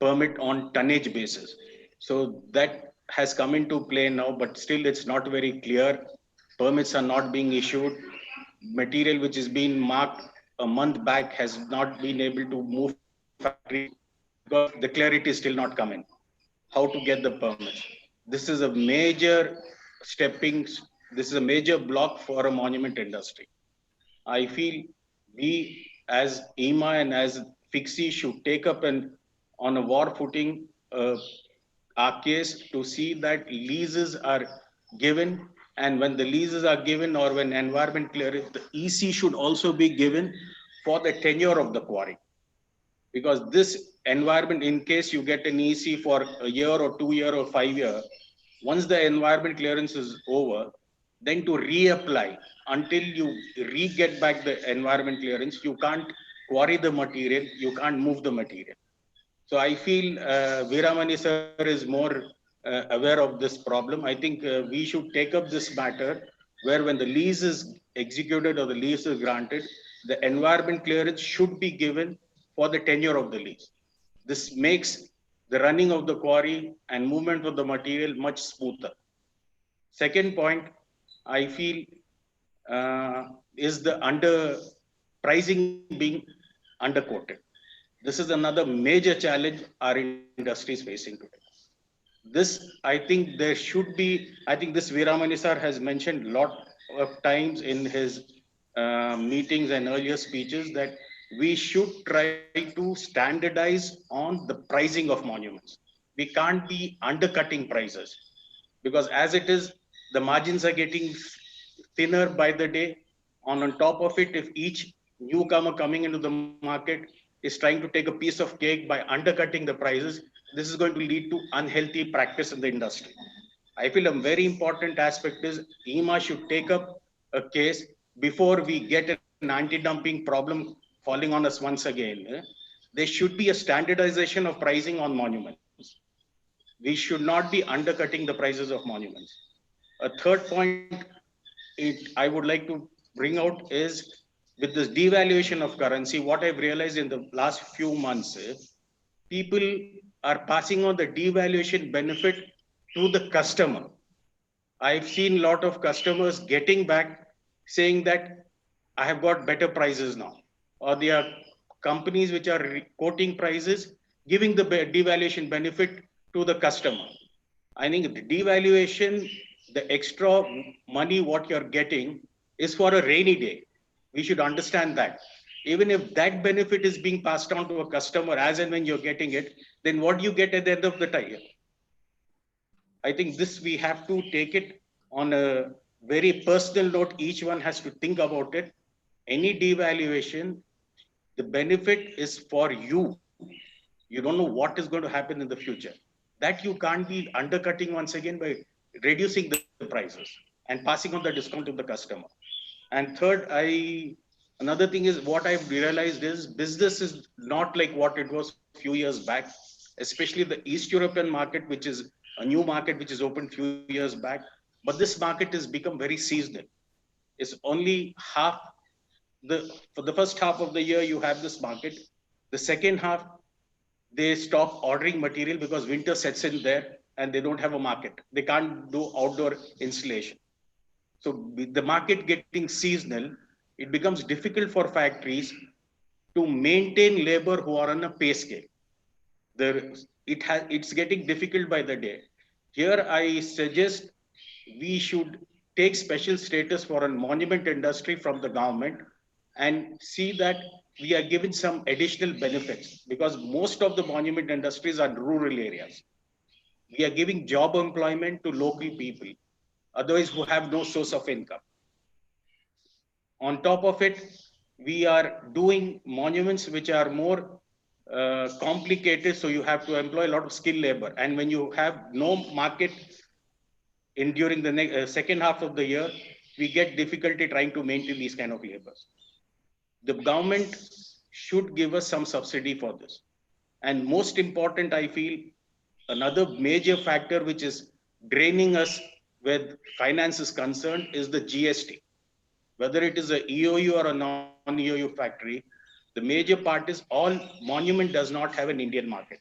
permit on tonnage basis. So that has come into play now, but still it's not very clear. Permits are not being issued. Material which is being marked a month back has not been able to move factory because the clarity is still not coming. How to get the permits? This is a major this is a major block for a monument industry. I feel we as EMA and as FIXI should take up on a war footing our case to see that leases are given, and when the leases are given or when environment clearance, the EC should also be given for the tenure of the quarry. Because this environment, in case you get an EC for a year or 2 year or 5 year, once the environment clearance is over, then to reapply until you re-get back the environment clearance, you can't quarry the material, you can't move the material. So I feel Veeramani sir is more aware of this problem. I think we should take up this matter where when the lease is executed or the lease is granted, the environment clearance should be given for the tenure of the lease. This makes the running of the quarry and movement of the material much smoother. Second point, I feel is the pricing being underquoted. This is another major challenge our industry is facing today. This, I think there should be, I think this Veeramani sir has mentioned a lot of times in his meetings and earlier speeches that we should try to standardize on the pricing of monuments. We can't be undercutting prices because as it is, the margins are getting thinner by the day. On top of it, if each newcomer coming into the market is trying to take a piece of cake by undercutting the prices, this is going to lead to unhealthy practice in the industry. I feel a very important aspect is EMA should take up a case before we get an anti-dumping problem falling on us once again. There should be a standardization of pricing on monuments. We should not be undercutting the prices of monuments. A third point I would like to bring out is with this devaluation of currency, what I've realized in the last few months is people are passing on the devaluation benefit to the customer. I've seen a lot of customers getting back saying that I have got better prices now. Or there are companies which are quoting prices, giving the devaluation benefit to the customer. I think the devaluation, the extra money what you're getting is for a rainy day. We should understand that. Even if that benefit is being passed on to a customer as and when you're getting it, then what do you get at the end of the time? I think this we have to take it on a very personal note. Each one has to think about it. Any devaluation, the benefit is for you. You don't know what is going to happen in the future. That you can't be undercutting once again by reducing the prices and passing on the discount to the customer. And third, another thing is what I've realized is business is not like what it was a few years back, especially the East European market, which is a new market which is opened a few years back. But this market has become very seasonal. It's only for the first half of the year, you have this market. The second half, they stop ordering material because winter sets in there and they don't have a market. They can't do outdoor installation. So with the market getting seasonal, it becomes difficult for factories to maintain labor who are on a pay scale. It's getting difficult by the day. Here I suggest we should take special status for a monument industry from the government and see that we are given some additional benefits, because most of the monument industries are rural areas. We are giving job employment to local people, otherwise who have no source of income. On top of it, we are doing monuments which are more complicated, so you have to employ a lot of skilled labor. And when you have no market during the second half of the year, we get difficulty trying to maintain these kind of labors. The government should give us some subsidy for this. And most important, I feel, another major factor which is draining us with finance is concerned is the GST. Whether it is a EOU or a non-EOU factory, the major part is all monument does not have an Indian market.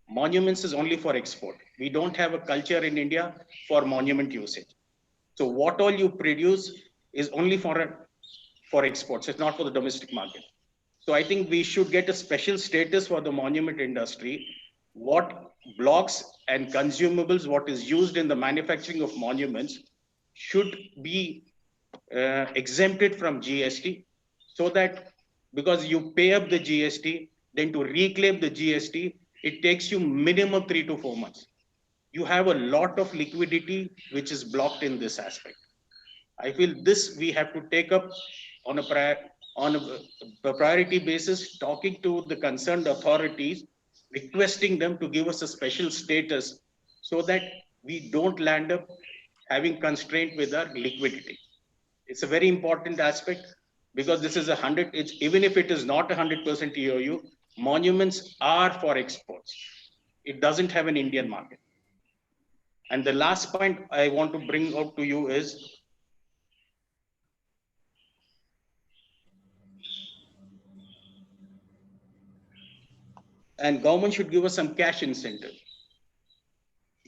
Monuments is only for export. We don't have a culture in India for monument usage. So what all you produce is only for exports. It's not for the domestic market. So I think we should get a special status for the monument industry. What blocks and consumables, what is used in the manufacturing of monuments should be exempted from GST, so that, because you pay up the GST, then to reclaim the GST, it takes you minimum 3 to 4 months. You have a lot of liquidity which is blocked in this aspect. I feel this we have to take up on a priority basis, talking to the concerned authorities, requesting them to give us a special status so that we don't land up having constraint with our liquidity. It's a very important aspect, because this is even if it is not 100% EOU, monuments are for exports. It doesn't have an Indian market. And the last point I want to bring out to you is, and government should give us some cash incentive.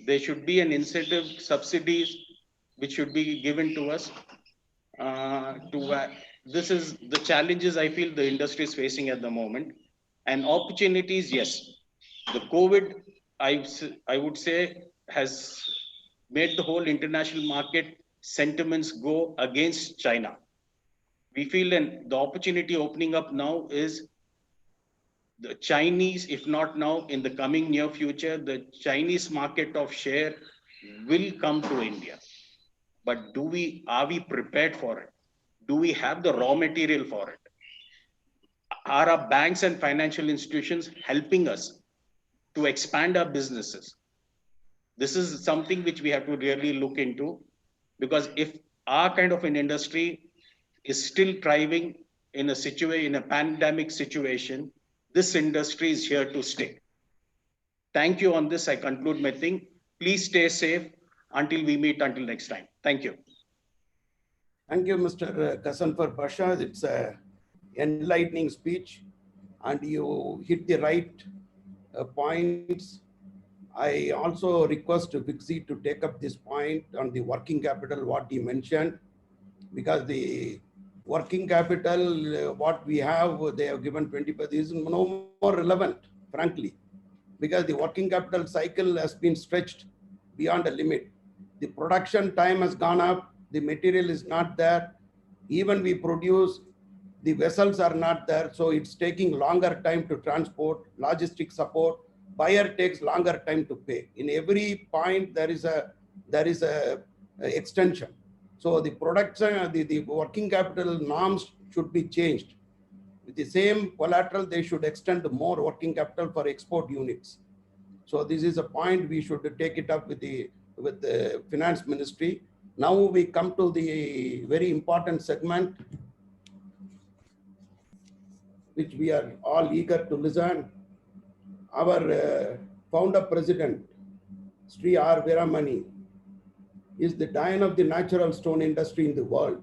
There should be an incentive, subsidies, which should be given to us. This is the challenges I feel the industry is facing at the moment. And opportunities, yes. The COVID, I would say, has made the whole international market sentiments go against China. We feel the opportunity opening up now is the Chinese, if not now, in the coming near future, the Chinese market of share will come to India. But are we prepared for it? Do we have the raw material for it? Are our banks and financial institutions helping us to expand our businesses? This is something which we have to really look into, because if our kind of an industry is still thriving in a pandemic situation, this industry is here to stay. Thank you on this. I conclude my thing. Please stay safe until we meet until next time. Thank you. Thank you, Mr. Kasanfar Pasha. It's an enlightening speech, and you hit the right points. I also request Vixie to take up this point on the working capital, what he mentioned, because the working capital, what we have, they have given 20%, is no more relevant, frankly, because the working capital cycle has been stretched beyond a limit. The production time has gone up, the material is not there. Even we produce, the vessels are not there, so it's taking longer time to transport, logistic support. Buyer takes longer time to pay. In every point, there is a extension. So the production, the working capital norms should be changed. With the same collateral, they should extend more working capital for export units. So this is a point we should take it up with the finance ministry. Now we come to the very important segment, which we are all eager to listen. Our founder president, Sri R. Veeramani, is the Dian of the natural stone industry in the world.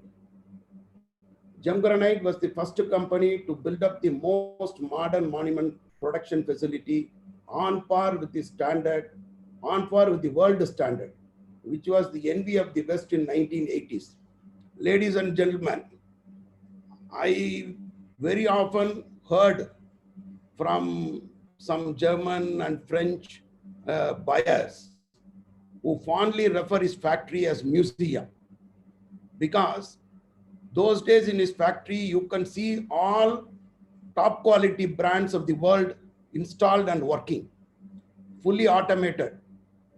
Gem Granite was the first company to build up the most modern monument production facility on par with the standard, on par with the world standard, which was the envy of the West in 1980s. Ladies and gentlemen, I very often heard from some German and French buyers who fondly refer his factory as museum, because those days in his factory, you can see all top quality brands of the world installed and working, fully automated.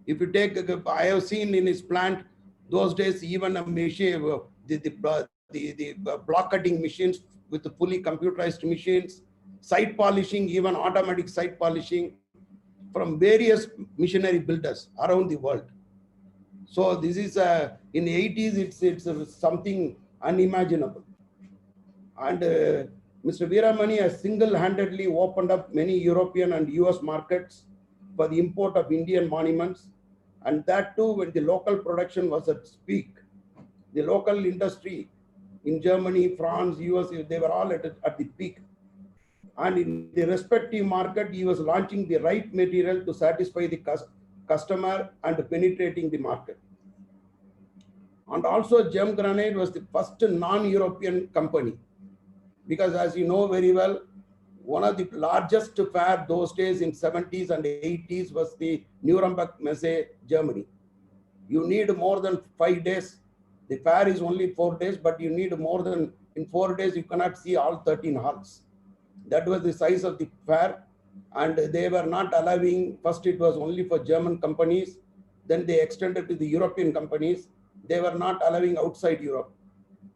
If you take, I have seen in his plant, those days, even a machine, the block cutting machines with the fully computerized machines, side polishing, even automatic side polishing from various machinery builders around the world. So this is in the 80s, it's something unimaginable. And Mr. Veeramani has single-handedly opened up many European and US markets for the import of Indian monuments. And that too, when the local production was at its peak. The local industry in Germany, France, US, they were all at the peak. And in the respective market, he was launching the right material to satisfy the customer and penetrating the market. And also Gem Granite was the first non-European company, because as you know very well, one of the largest fair those days in 70s and 80s was the Nuremberg Messe, Germany. You need more than 5 days. The fair is only 4 days, but you need more than, in 4 days, you cannot see all 13 halls. That was the size of the fair. And they were not allowing, first it was only for German companies. Then they extended to the European companies. They were not allowing outside Europe.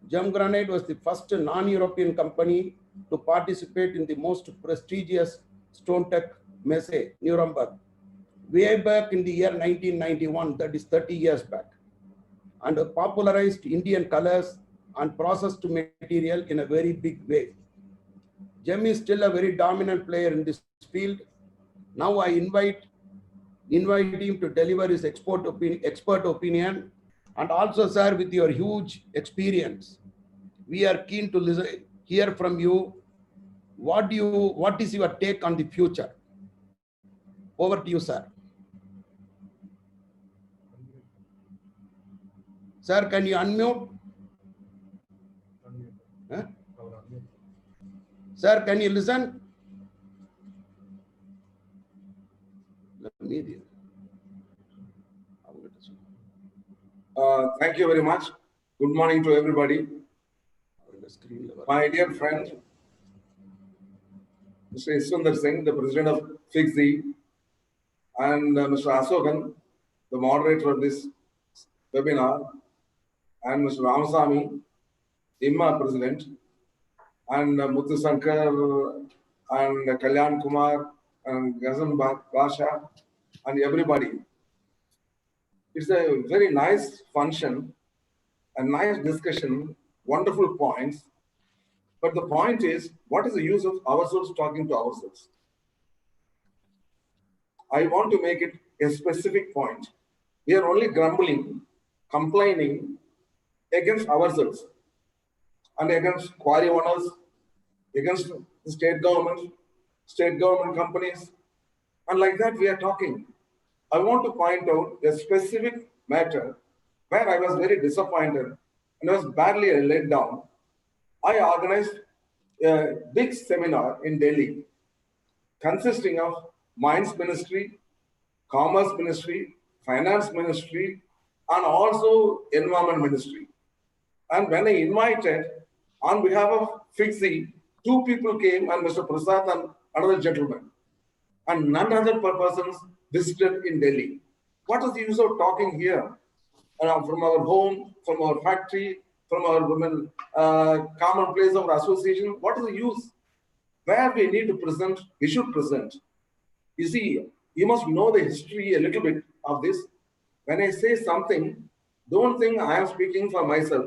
Gem Granite was the first non-European company to participate in the most prestigious Stone Tech Messe, Nuremberg, way back in the year 1991, that is 30 years back, and popularized Indian colors and processed material in a very big way. Gem is still a very dominant player in this field. Now I invite him to deliver his expert opinion. And also, sir, with your huge experience, we are keen to listen, hear from you. What is your take on the future? Over to you, sir. Sir, can you unmute? Huh? Sir, can you listen? Thank you very much. Good morning to everybody. My dear friend, Mr. Sundar Singh, the president of FIXI, and Mr. Asokan, the moderator of this webinar, and Mr. Ramasamy, IMMA president, and Muthu Sankar, and Kalyan Kumar, and Ghazan Basha, and everybody. It's a very nice function, a nice discussion, wonderful points. But the point is, what is the use of ourselves talking to ourselves? I want to make it a specific point. We are only grumbling, complaining against ourselves and against quarry owners, against the state government companies, and like that we are talking. I want to point out a specific matter where I was very disappointed and I was badly let down. I organized a big seminar in Delhi consisting of Mines Ministry, Commerce Ministry, Finance Ministry, and also Environment Ministry. And when I invited, on behalf of FIXI, 2 people came, and Mr. Prasad and another gentleman, and none other persons visited in Delhi. What is the use of talking here from our home, from our factory, from our common place of association? What is the use? Where we need to present, we should present. You see, you must know the history a little bit of this. When I say something, don't think I am speaking for myself.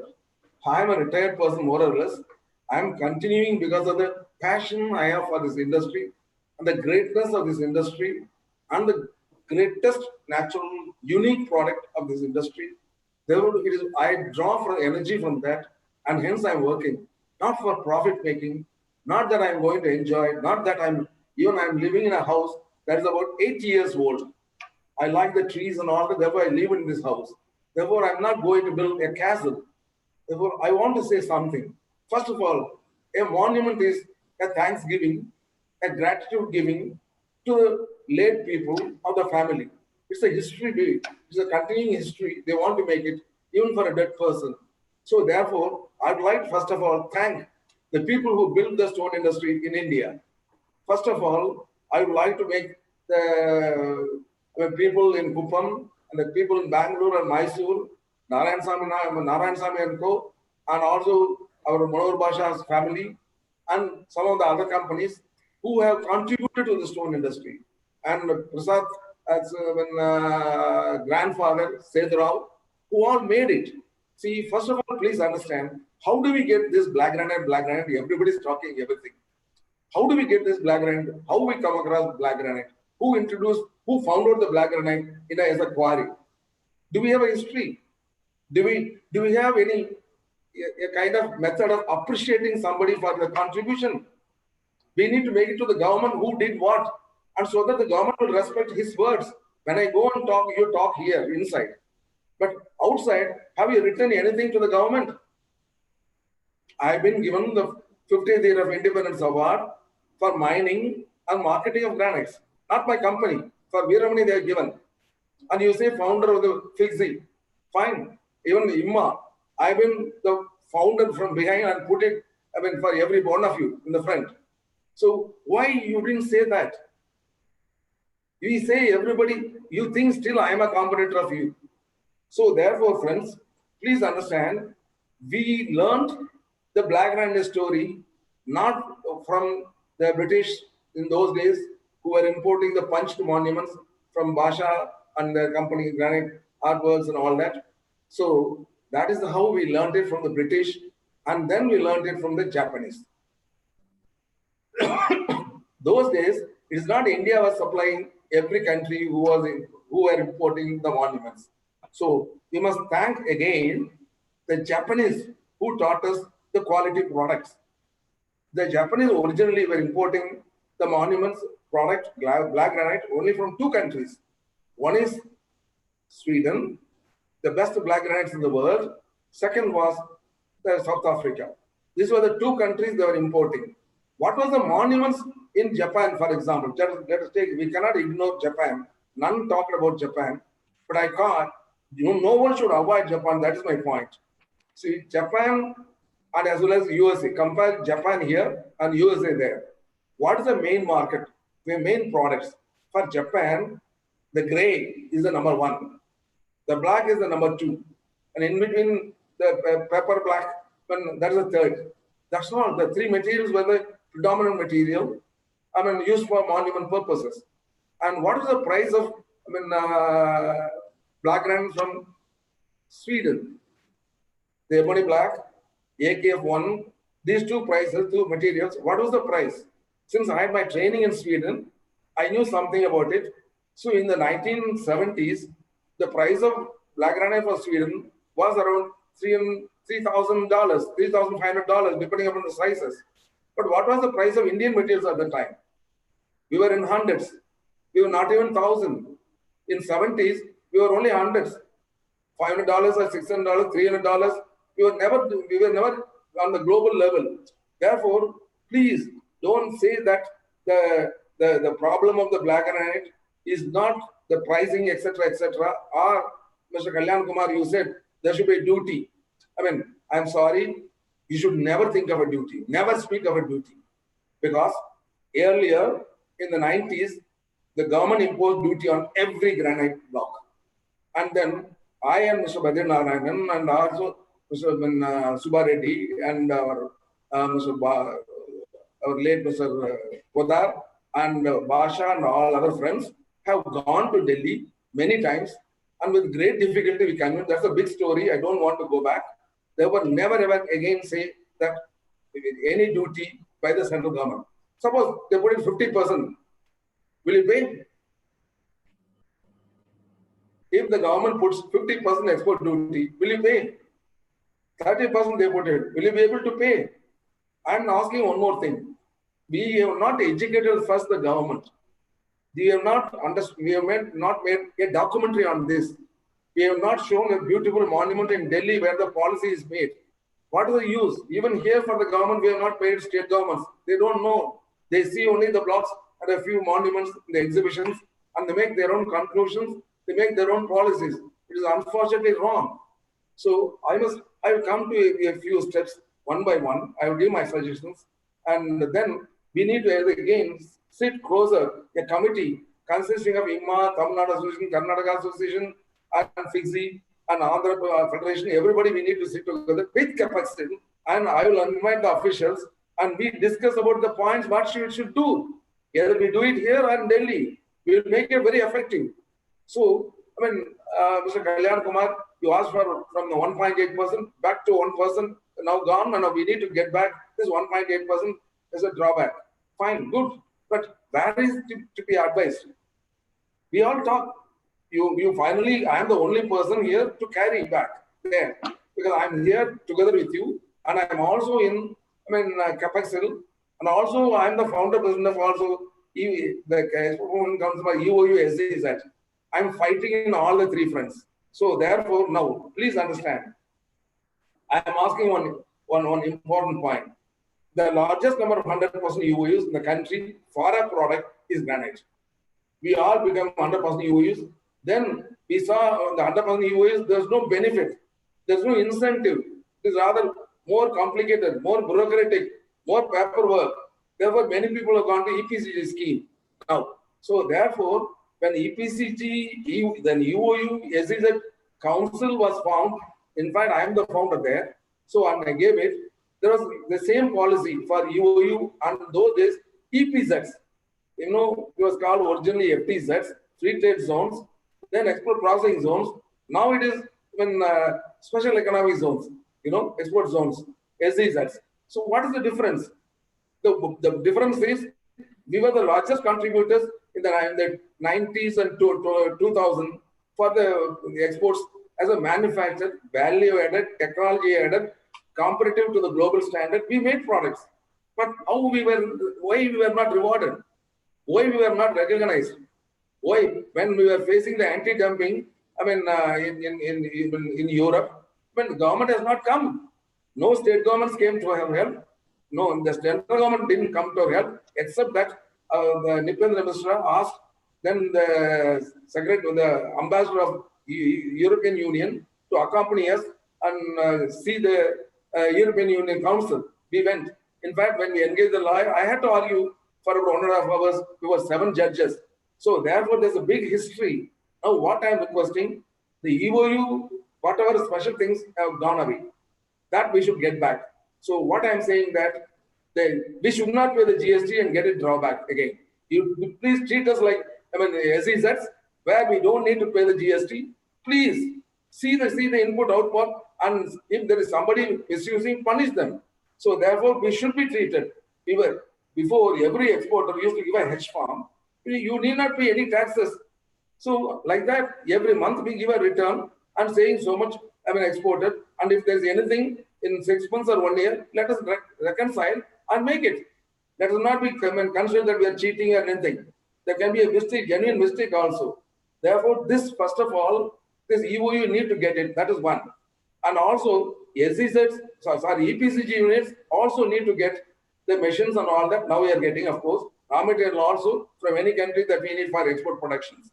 I am a retired person, more or less. I am continuing because of the passion I have for this industry and the greatness of this industry and the greatest natural, unique product of this industry. Therefore, I draw for energy from that, and hence I'm working, not for profit making, not that I'm going to enjoy, not that I'm living in a house that is about 8 years old. I like the trees and all that, therefore I live in this house. Therefore, I'm not going to build a castle. Therefore, I want to say something. First of all, a monument is a thanksgiving, a gratitude giving to the late people of the family. It's a history, it's a continuing history. They want to make it even for a dead person. So therefore, I'd like first of all thank the people who built the stone industry in India. First of all, I would like to make the people in Kuppam and the people in Bangalore and Mysore, Narayan Sami and Co, and also our Manohar Basha's family and some of the other companies who have contributed to the stone industry. And Prasad, as grandfather, Sedhrao, who all made it. See, first of all, please understand, how do we get this black granite? Everybody's talking everything. How do we get this black granite? How we come across black granite? Who introduced, who found out the black granite as a quarry? Do we have a history? Do we have any a kind of method of appreciating somebody for the contribution? We need to make it to the government who did what, and so that the government will respect his words. When I go and talk, you talk here inside. But outside, have you written anything to the government? I've been given the 50th Year of Independence Award for mining and marketing of granites. Not my company. For Veeramani, they are given. And you say founder of the FIGSI. Fine. Even IMMA. I've been the founder from behind and put it, for every one of you in the front. So why you didn't say that? We say everybody, you think still I am a competitor of you. So therefore, friends, please understand, we learned the black granite story not from the British in those days who were importing the punched monuments from Basha and the company Granite Artworks and all that. So that is how we learned it from the British, and then we learned it from the Japanese. Those days, it is not India was supplying every country who were importing the monuments. So we must thank again the Japanese who taught us the quality products. The Japanese originally were importing the monuments product, black granite, only from two countries. One is Sweden, the best black granites in the world. Second was South Africa. These were the two countries they were importing. What was the monuments in Japan, for example? Let us take, we cannot ignore Japan. None talked about Japan, but I can't. No one should avoid Japan. That is my point. See, Japan and as well as USA. Compare Japan here and USA there. What is the main market? The main products for Japan, the gray is the number one. The black is the number two. And in between the pepper black, that is the third. That's not. The three materials were the predominant material, used for monument purposes. And what is the price of, black granite from Sweden? The ebony black, AKF1, these two prices, two materials, what was the price? Since I had my training in Sweden, I knew something about it. So in the 1970s, the price of black granite for Sweden was around $3,000, $3,500, depending upon the sizes. But what was the price of Indian materials at the time? We were in hundreds. We were not even 1,000. In 70s, we were only hundreds. $500 or $600, $300. We were never on the global level. Therefore, please don't say that the problem of the black granite is not the pricing, etc., etc. Or Mr. Kalyan Kumar, you said there should be a duty. I'm sorry, you should never think of a duty, never speak of a duty. Because earlier in the 90s, the government imposed duty on every granite block. And then I and Mr. Badri Narayanan and also Mr. Subba Reddy and our late Mr. Podar and Basha and all other friends have gone to Delhi many times, and with great difficulty we convinced. That's a big story. I don't want to go back. They will never ever again say that any duty by the central government. Suppose they put in 50%. Will you pay? If the government puts 50% export duty, will you pay? 30% they put it. Will you be able to pay? I'm asking one more thing. We have not educated first the government. We have not made a documentary on this. We have not shown a beautiful monument in Delhi where the policy is made. What is the use? Even here for the government, we have not paid state governments. They don't know. They see only the blocks at a few monuments in the exhibitions, and they make their own conclusions, they make their own policies. It is unfortunately wrong. So I will come to a few steps one by one. I will give my suggestions, and then we need to again sit closer, a committee consisting of IMMA, Tamil Nadu Association, Karnataka Association, and FIXI, and Andhra Federation. Everybody, we need to sit together with capacity, and I will invite the officials, and we discuss about the points what we should do. Either we do it here or in Delhi, we will make it very effective. So, I mean, Mr. Kalyan Kumar, you asked for from the 1.8% back to 1%, now gone, and now we need to get back this 1.8% as a drawback. Fine, good, but where is to be advised? We all talk. You finally, I am the only person here to carry back there because I'm here together with you, and I'm also in, Capexel, and also I'm the founder president of also the comes by EOU SZ. I'm fighting in all the three fronts. So therefore, now please understand. I am asking one important point. The largest number of 100% EOUs in the country for a product is granite. We all become 100% EOUs. Then we saw the 100% EOUs, there's no benefit. There's no incentive. It is rather more complicated, more bureaucratic, more paperwork. Therefore, many people have gone to EPCG scheme now. So therefore, when EPCG, then EOU, SEZ council was formed, in fact, I am the founder there. So and I gave it, there was the same policy for EOU and those days EPZs. You know, it was called originally FTZs, free trade zones, then export processing zones. Now it is when special economic zones, you know, export zones, SEZs. So what is the difference? The difference is we were the largest contributors in the 90s and 2000 for the exports as a manufacturer, value added, technology added, competitive to the global standard. We made products, but why we were not rewarded? Why we were not recognized? Why, when we were facing the anti-dumping, I mean, in Europe, when the government has not come, no state governments came to our help. No, the central government didn't come to our help, except that the Nipendra Mishra asked then the secretary, the ambassador of European Union to accompany us and see the European Union Council. We went. In fact, when we engaged the lawyer, I had to argue for about 1.5 hours. We were 7 judges. So therefore, there's a big history. Now, what I'm requesting, the EOU, whatever special things have gone away, that we should get back. So what I'm saying that we should not pay the GST and get it drawback again. You please treat us like, SEZs, where we don't need to pay the GST. Please see the input output, and if there is somebody misusing, punish them. So therefore, we should be treated. Before every exporter used to give a hedge fund, you need not pay any taxes. So like that, every month we give a return and saying so much exported, and if there's anything in 6 months or 1 year, let us reconcile and make it. Let us not be considered that we are cheating or anything. There can be a mistake, genuine mistake also. Therefore, this first of all, this EOU you need to get it. That is one. And also, SEZs, EPCG units also need to get the machines and all that. Now we are getting, of course, raw material also from any country that we need for export productions.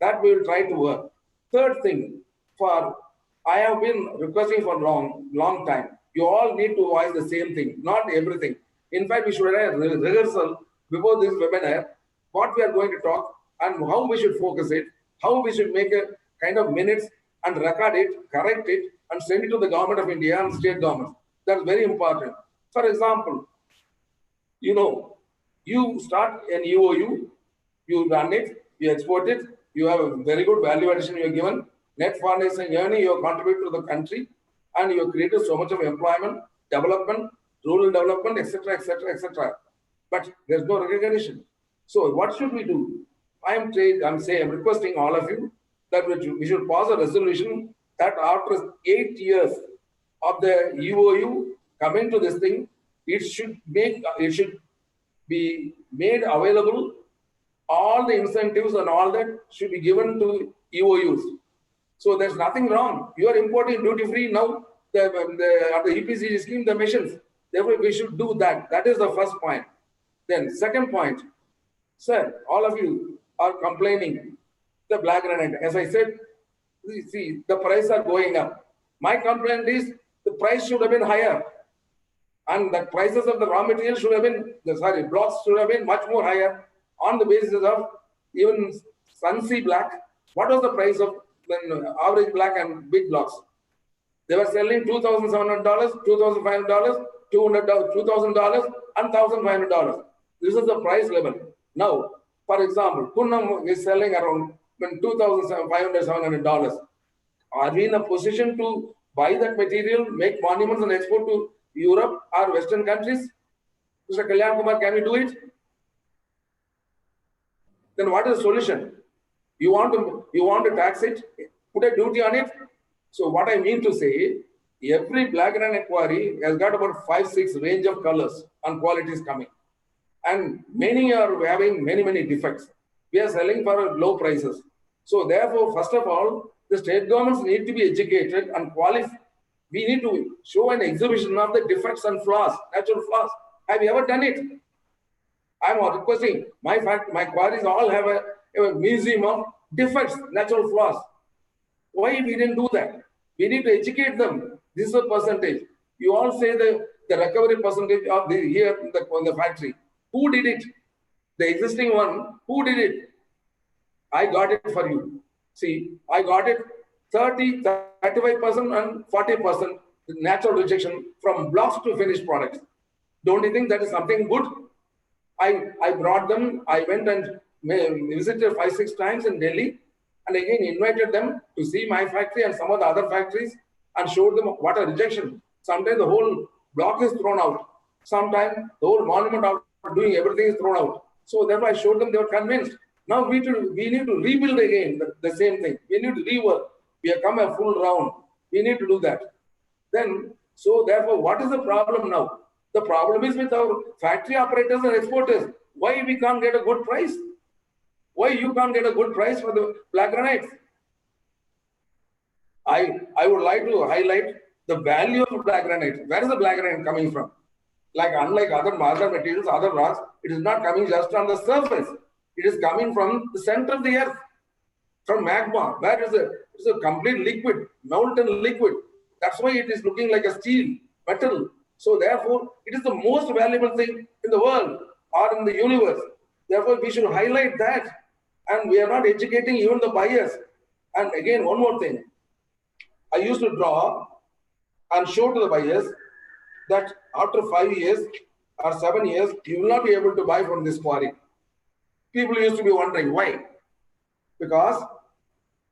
That we will try to work. Third thing, I have been requesting for long time. You all need to voice the same thing, not everything. In fact, we should have a rehearsal before this webinar, what we are going to talk and how we should focus it, how we should make a kind of minutes and record it, correct it, and send it to the government of India and state governments. That's very important. For example, you start an EOU, you run it, you export it, you have a very good value addition you are given, net foreign exchange earning you have contributed to the country, and you have created so much of employment, development, rural development, etc., etc., etc. But there's no recognition. So what should we do? I'm requesting all of you that we should pass a resolution that after 8 years of the EOU coming to this thing, it should be made available. All the incentives and all that should be given to EOUs. So there's nothing wrong. You are importing duty free now. The EPCG scheme, the machines. Therefore, we should do that. That is the first point. Then second point, Sir, all of you are complaining the black granite. As I said, see, the prices are going up. My complaint is the price should have been higher. And the prices of the raw material should have been, blocks should have been much more higher on the basis of even Sunsea black. What was the price of average black and big blocks? They were selling $2,700, $2,500, $2,000, and $1,500. This is the price level. Now, for example, Kunnam is selling around $2,500, $700. Are we in a position to buy that material, make monuments and export to Europe or Western countries? Mr. Kalyan Kumar, can we do it? Then what is the solution? You want to tax it, put a duty on it? So what I mean to say, every black granite quarry has got about 5-6 range of colors and qualities coming. And many are having many defects. We are selling for low prices. So therefore, first of all, the state governments need to be educated and qualified. We need to show an exhibition of the defects and flaws, natural flaws. Have you ever done it? I'm requesting, my quarries all have a museum of defects, natural flaws. Why we didn't do that? We need to educate them. This is a percentage. You all say the recovery percentage of the here in the factory. Who did it? The existing one, who did it? I got it for you. See, I got it 30, 35% and 40% natural rejection from blocks to finished products. Don't you think that is something good? I brought them, I went and visited 5-6 times in Delhi and again invited them to see my factory and some of the other factories and showed them what a rejection. Sometimes the whole block is thrown out. Sometimes the whole monument of doing everything is thrown out. So therefore I showed them, they were convinced. Now we need to rebuild again the same thing. We need to rework. We have come a full round. We need to do that. Then, so therefore, what is the problem now? The problem is with our factory operators and exporters. Why we can't get a good price? Why you can't get a good price for the black granite? I would like to highlight the value of black granite. Where is the black granite coming from? Like unlike other materials, other rocks, it is not coming just on the surface. It is coming from the center of the earth, from magma, where it's a complete liquid, molten liquid. That's why it is looking like a steel, metal. So therefore, it is the most valuable thing in the world or in the universe. Therefore, we should highlight that. And we are not educating even the buyers. And again, one more thing. I used to draw and show to the buyers that after 5 years or 7 years, you will not be able to buy from this quarry. People used to be wondering why. Because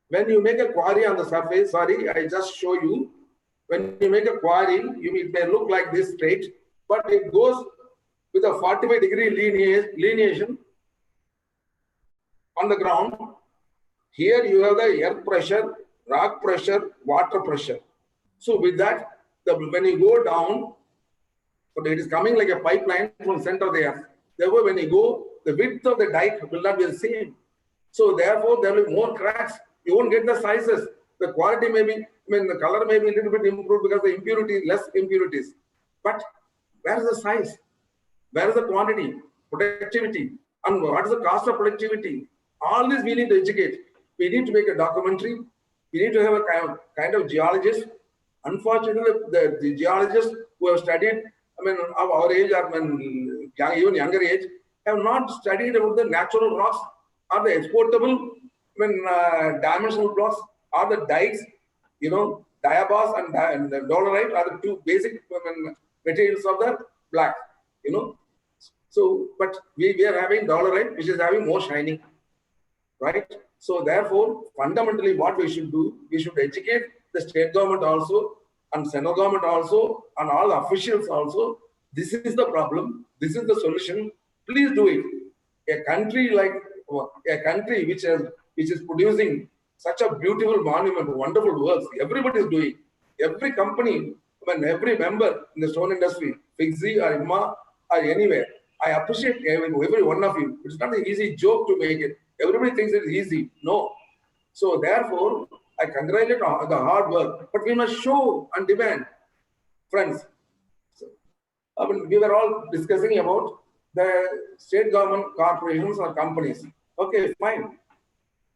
when you make a quarry on the surface, I just show you, when you make a quarry, it may look like this straight, but it goes with a 45-degree lineation on the ground. Here you have the earth pressure, rock pressure, water pressure. So with that, when you go down, it is coming like a pipeline from the center of the earth. Therefore, when you go, the width of the dike will not be the same. So therefore, there will be more cracks. You won't get the sizes. The quality may be, the color may be a little bit improved because the impurity, less impurities. But where is the size? Where is the quantity, productivity, and what is the cost of productivity? All this we need to educate. We need to make a documentary. We need to have a kind of geologist. Unfortunately, the geologists who have studied, of our age or even younger age, have not studied about the natural rocks or the exportable dimensional blocks or the dikes, diabase and dolerite are the two basic materials of the black, So, but we are having dolerite, which is having more shining, right? So therefore, fundamentally what we should do, we should educate the state government also and central government also and all the officials also. This is the problem. This is the solution. Please do it. A country which is producing such a beautiful monument, wonderful works, everybody is doing. Every company, every member in the stone industry, FIGSI or IMA or anywhere, I appreciate every one of you. It's not an easy joke to make it. Everybody thinks it's easy. No. So therefore, I congratulate the hard work, but we must show and demand. Friends, we were all discussing about the state government corporations or companies. Okay, fine.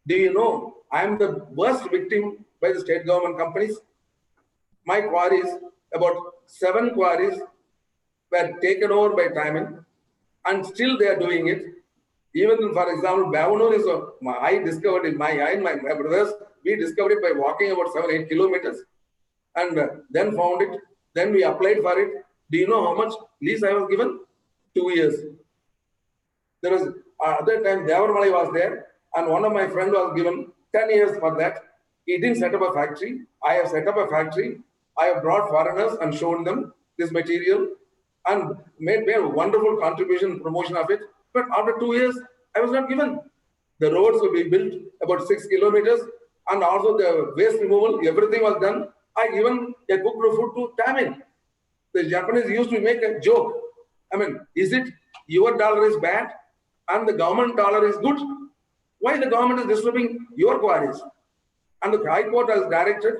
Do you know I am the worst victim by the state government companies? My quarries, about 7 quarries were taken over by Timing, and still they are doing it. Even for example, Bavanur is I discovered it, I and my brothers, we discovered it by walking about 7-8 kilometers and then found it. Then we applied for it. Do you know how much lease I was given? 2 years. There was other time Devarmalai was there, and one of my friends was given 10 years for that. He didn't set up a factory. I have set up a factory. I have brought foreigners and shown them this material and made a wonderful contribution promotion of it. But after 2 years, I was not given. The roads will be built about 6 kilometers, and also the waste removal, everything was done. I given a cooked food to Tamin. The Japanese used to make a joke. I mean, is it your dollar is bad and the government dollar is good? Why the government is disturbing your quarries? And the High Court has directed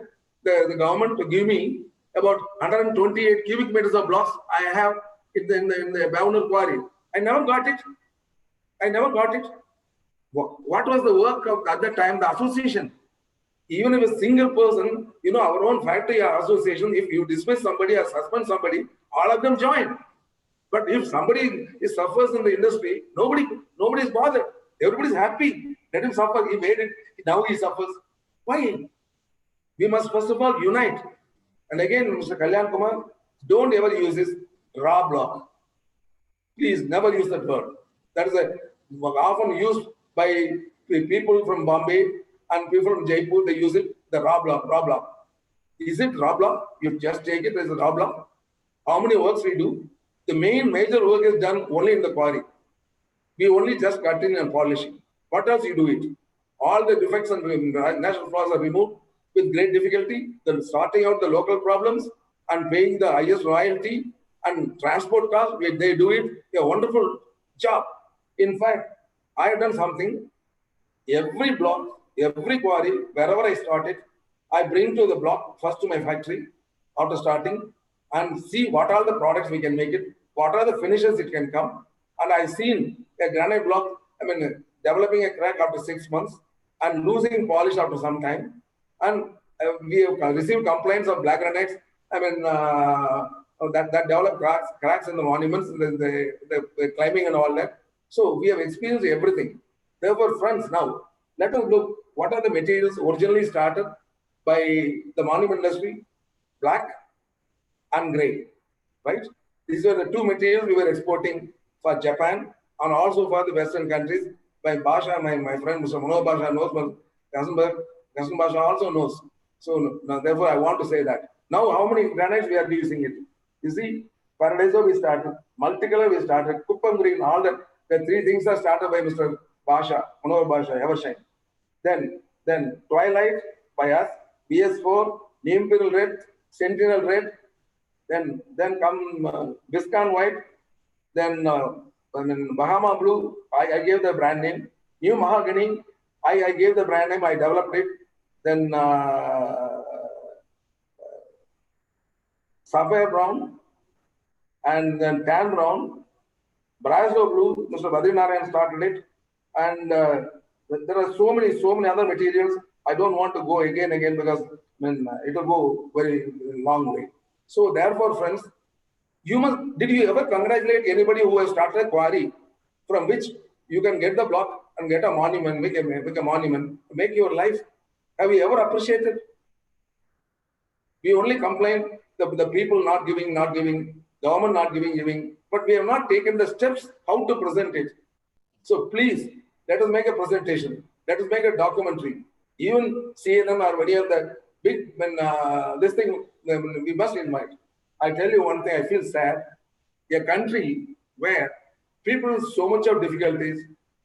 the government to give me about 128 cubic meters of blocks I have in the Bavanur quarry. I never got it. I never got it. What was the work of at that time? The association. Even if a single person, you know, our own factory association, if you dismiss somebody or suspend somebody, all of them join. But if somebody suffers in the industry, nobody is bothered. Everybody is happy. Let him suffer. He made it. Now he suffers. Why? We must first of all unite. And again, Mr. Kalyan Kumar, don't ever use this raw block. Please never use that word. That is often used by people from Bombay and people from Jaipur. They use it, the raw block, raw block. Is it raw block? You just take it as a raw block. How many works we do? The major work is done only in the quarry. We only just cut in and polishing. What else you do it? All the defects and national flaws are removed with great difficulty. Then sorting out the local problems and paying the highest royalty and transport costs, they do it a wonderful job. In fact, I have done something. Every block, every quarry, wherever I started, I bring to the block first to my factory after starting and see what are the products we can make it, what are the finishes it can come. And I've seen a granite block, developing a crack after 6 months and losing polish after some time. And we have received complaints of black granites, that develop cracks in the monuments, the climbing and all that. So we have experienced everything. Therefore, friends, now let us look what are the materials originally started by the monument industry, black and gray, right? These were the two materials we were exporting for Japan and also for the Western countries. By Basha, my friend Mr. Manohar Basha knows, Gaston Basha also knows. So now, therefore, I want to say that. Now, how many granites we are using it? You see, Paradiso we started, Multicolor we started, Kuppam Green, all that. The three things are started by Mr. Basha, Manohar Basha, Evershine. Then Twilight by us, BS4, Imperial Red, Sentinel Red. Then come Viscon White. Then Bahama Blue, I gave the brand name. New Mahogany, I gave the brand name, I developed it. Then Sapphire Brown, and then Tan Brown, Brazil Blue, Mr. Badrinarayan started it. And there are so many other materials. I don't want to go again because it will go very long way. So therefore, friends, did you ever congratulate anybody who has started a quarry from which you can get the block and get a monument, make a monument, make your life? Have you ever appreciated? We only complain the people not giving, government not giving, but we have not taken the steps how to present it. So please, let us make a presentation. Let us make a documentary. Even CNN or any of the big, this thing, we must invite. I tell you one thing, I feel sad. A country where people with so much of difficulties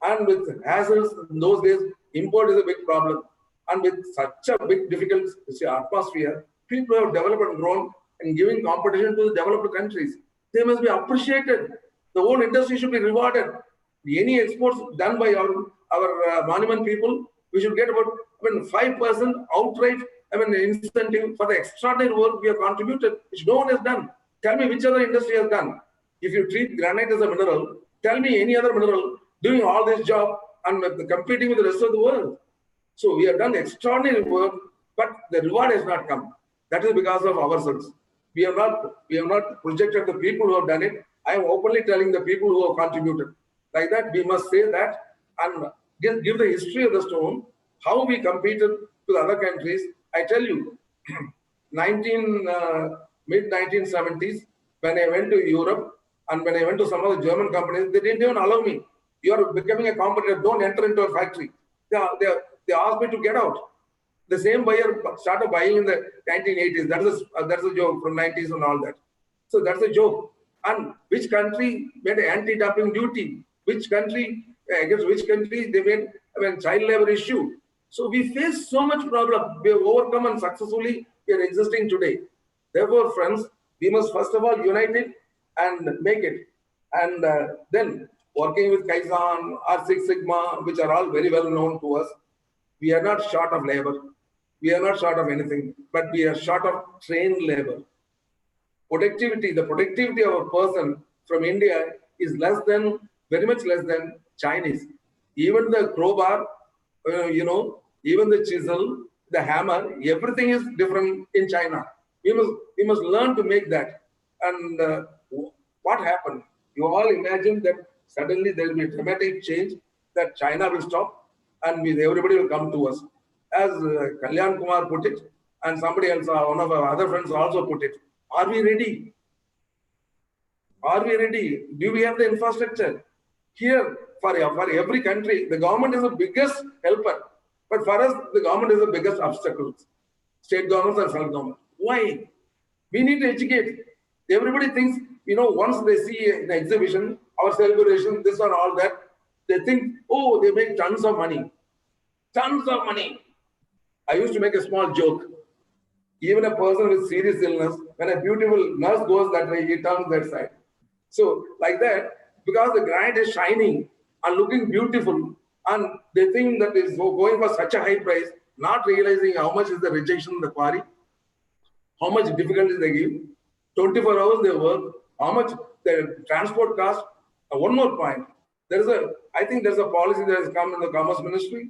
and with hazards in those days, import is a big problem. And with such a big difficult atmosphere, people have developed and grown and giving competition to the developed countries. They must be appreciated. The whole industry should be rewarded. Any exports done by our monument people, we should get about 5% outright incentive for the extraordinary work we have contributed, which no one has done. Tell me which other industry has done. If you treat granite as a mineral, Tell me any other mineral doing all this job and competing with the rest of the world. So we have done extraordinary work, but the reward has not come. That is because of ourselves. We have not projected the people who have done it. I am openly telling the people who have contributed. Like that, we must say that and give the history of the stone, how we competed with other countries. I tell you, mid-1970s, when I went to Europe and when I went to some of the German companies, they didn't even allow me. You are becoming a competitor, don't enter into a factory. They asked me to get out. The same buyer started buying in the 1980s. That's a joke from 90s and all that. So that's a joke. And which country made an anti-dumping duty? Which country, against which country they made child labor issue? So we face so much problem. We have overcome and successfully we are existing today. Therefore, friends, we must first of all unite it and make it. And then working with Kaizen or Six Sigma, which are all very well known to us, we are not short of labor. We are not short of anything, but we are short of trained labor. Productivity, the productivity of a person from India is very much less than Chinese. Even the crowbar, even the chisel, the hammer, everything is different in China. We must learn to make that. And what happened? You all imagine that suddenly there will be a dramatic change, that China will stop and everybody will come to us. As Kalyan Kumar put it, and somebody else, one of our other friends also put it. Are we ready? Are we ready? Do we have the infrastructure? Here, for every country, the government is the biggest helper. But for us, the government is the biggest obstacle. State governments and central government. Why? We need to educate. Everybody thinks, once they see an exhibition, our celebration, this and all that, they think, oh, they make tons of money. Tons of money. I used to make a small joke. Even a person with serious illness, when a beautiful nurse goes that way, he turns that side. So like that, because the granite is shining and looking beautiful, and they think that it's going for such a high price, not realizing how much is the rejection in the quarry, how much difficulties they give, 24 hours they work, how much the transport cost. One more point, I think there's a policy that has come in the Commerce Ministry.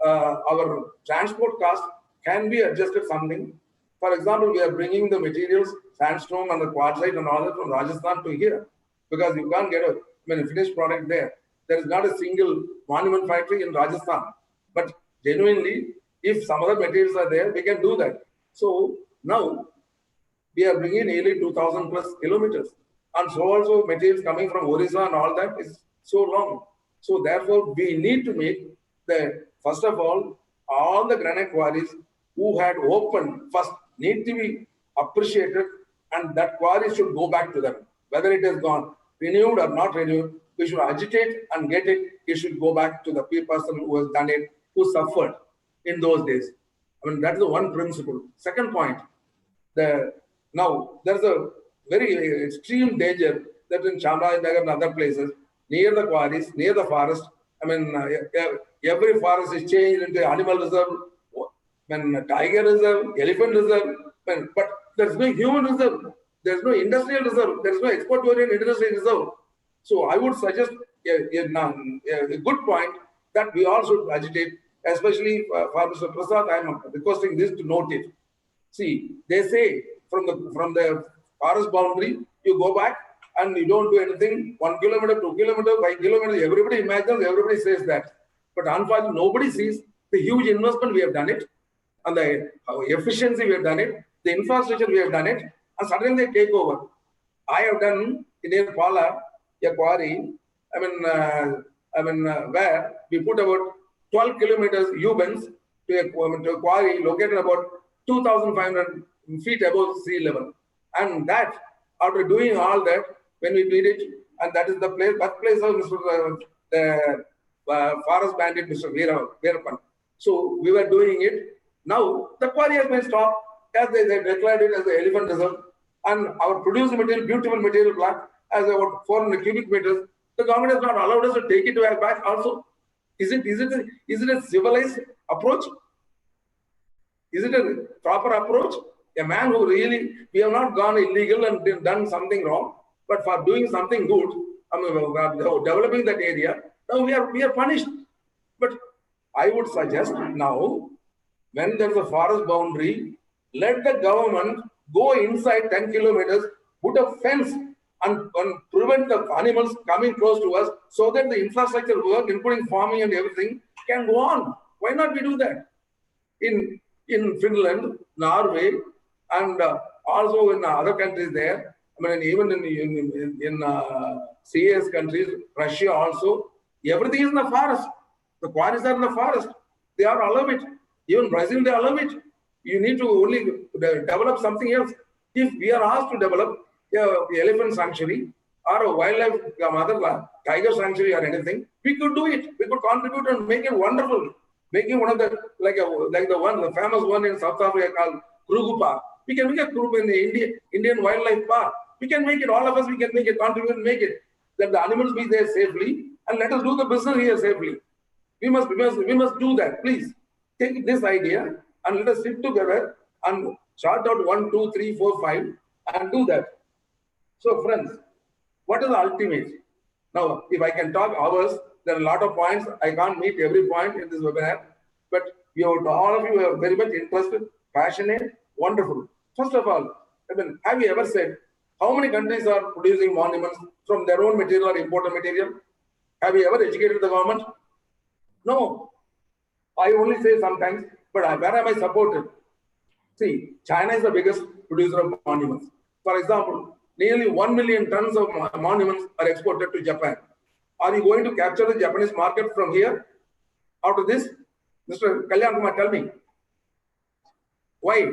Our transport cost can be adjusted something. For example, we are bringing the materials, sandstone and the quartzite and all that from Rajasthan to here, because you can't get a finished product there. There is not a single monument factory in Rajasthan. But genuinely, if some other materials are there, we can do that. So now we are bringing nearly 2,000 plus kilometers. And so also materials coming from Orissa and all that is so long. So therefore, we need to make first of all the granite quarries who had opened first need to be appreciated, and that quarry should go back to them. Whether it has gone renewed or not renewed, we should agitate and get it. It should go back to the person who has done it, who suffered in those days. That is the one principle. Second point, now there's a very extreme danger that in Chamarajanagar and other places, near the quarries, near the forest, every forest is changed into animal reserve, tiger reserve, elephant reserve, but there's no human reserve, there's no industrial reserve, there's no export-oriented industry reserve. So I would suggest a good point that we all should agitate, especially for Mr. Prasad. I'm requesting this to note it. See, they say from the forest boundary, you go back and you don't do anything, 1 kilometer, 2 kilometers, 5 kilometers, everybody imagines, everybody says that. But unfortunately, nobody sees the huge investment we have done it, and the efficiency we have done it, the infrastructure we have done it, and suddenly they take over. I have done in Pala a quarry, where we put about 12 kilometers U-bends to a quarry located about 2,500 feet above sea level. And that, after doing all that, when we did it, and that is the birthplace of the forest bandit, Mr. Veerappan. So we were doing it. Now the quarry has been stopped, as they declared it as the elephant reserve, and our produced material, beautiful material block, as about 400 cubic meters. The government has not allowed us to take it back. Also, is it a civilized approach? Is it a proper approach? A man who really, we have not gone illegal and done something wrong, but for doing something good, developing that area. Now we are punished. But I would suggest now, when there is a forest boundary, let the government go inside 10 kilometers, put a fence and prevent the animals coming close to us so that the infrastructure work, including farming and everything, can go on. Why not we do that? In Finland, Norway, and also in other countries there, I mean, even in CIS countries, Russia also, everything is in the forest. The quarries are in the forest. They are allow it. Even Brazil, they allow it. You need to only develop something else. If we are asked to develop the elephant sanctuary or a wildlife, tiger sanctuary or anything, we could do it. We could contribute and make it wonderful. Making one of the the famous one in South Africa called Kruger Park. We can make a group in the Indian Wildlife Park. We can make it. All of us, we can make it. Contribute and make it. Let the animals be there safely, and let us do the business here safely. We must do that. Please take this idea and let us sit together and chart out 1, 2, 3, 4, 5 and do that. So, friends, what is the ultimate? Now, if I can talk hours, there are a lot of points. I can't meet every point in this webinar, but all of you are very much interested, passionate, wonderful. First of all, I mean, have you ever said how many countries are producing monuments from their own material or imported material? Have you ever educated the government? No. I only say sometimes, but where am I supported? See, China is the biggest producer of monuments. For example, nearly 1 million tons of monuments are exported to Japan. Are you going to capture the Japanese market from here? After this, Mr. Kalyan Kumar, tell me. Why?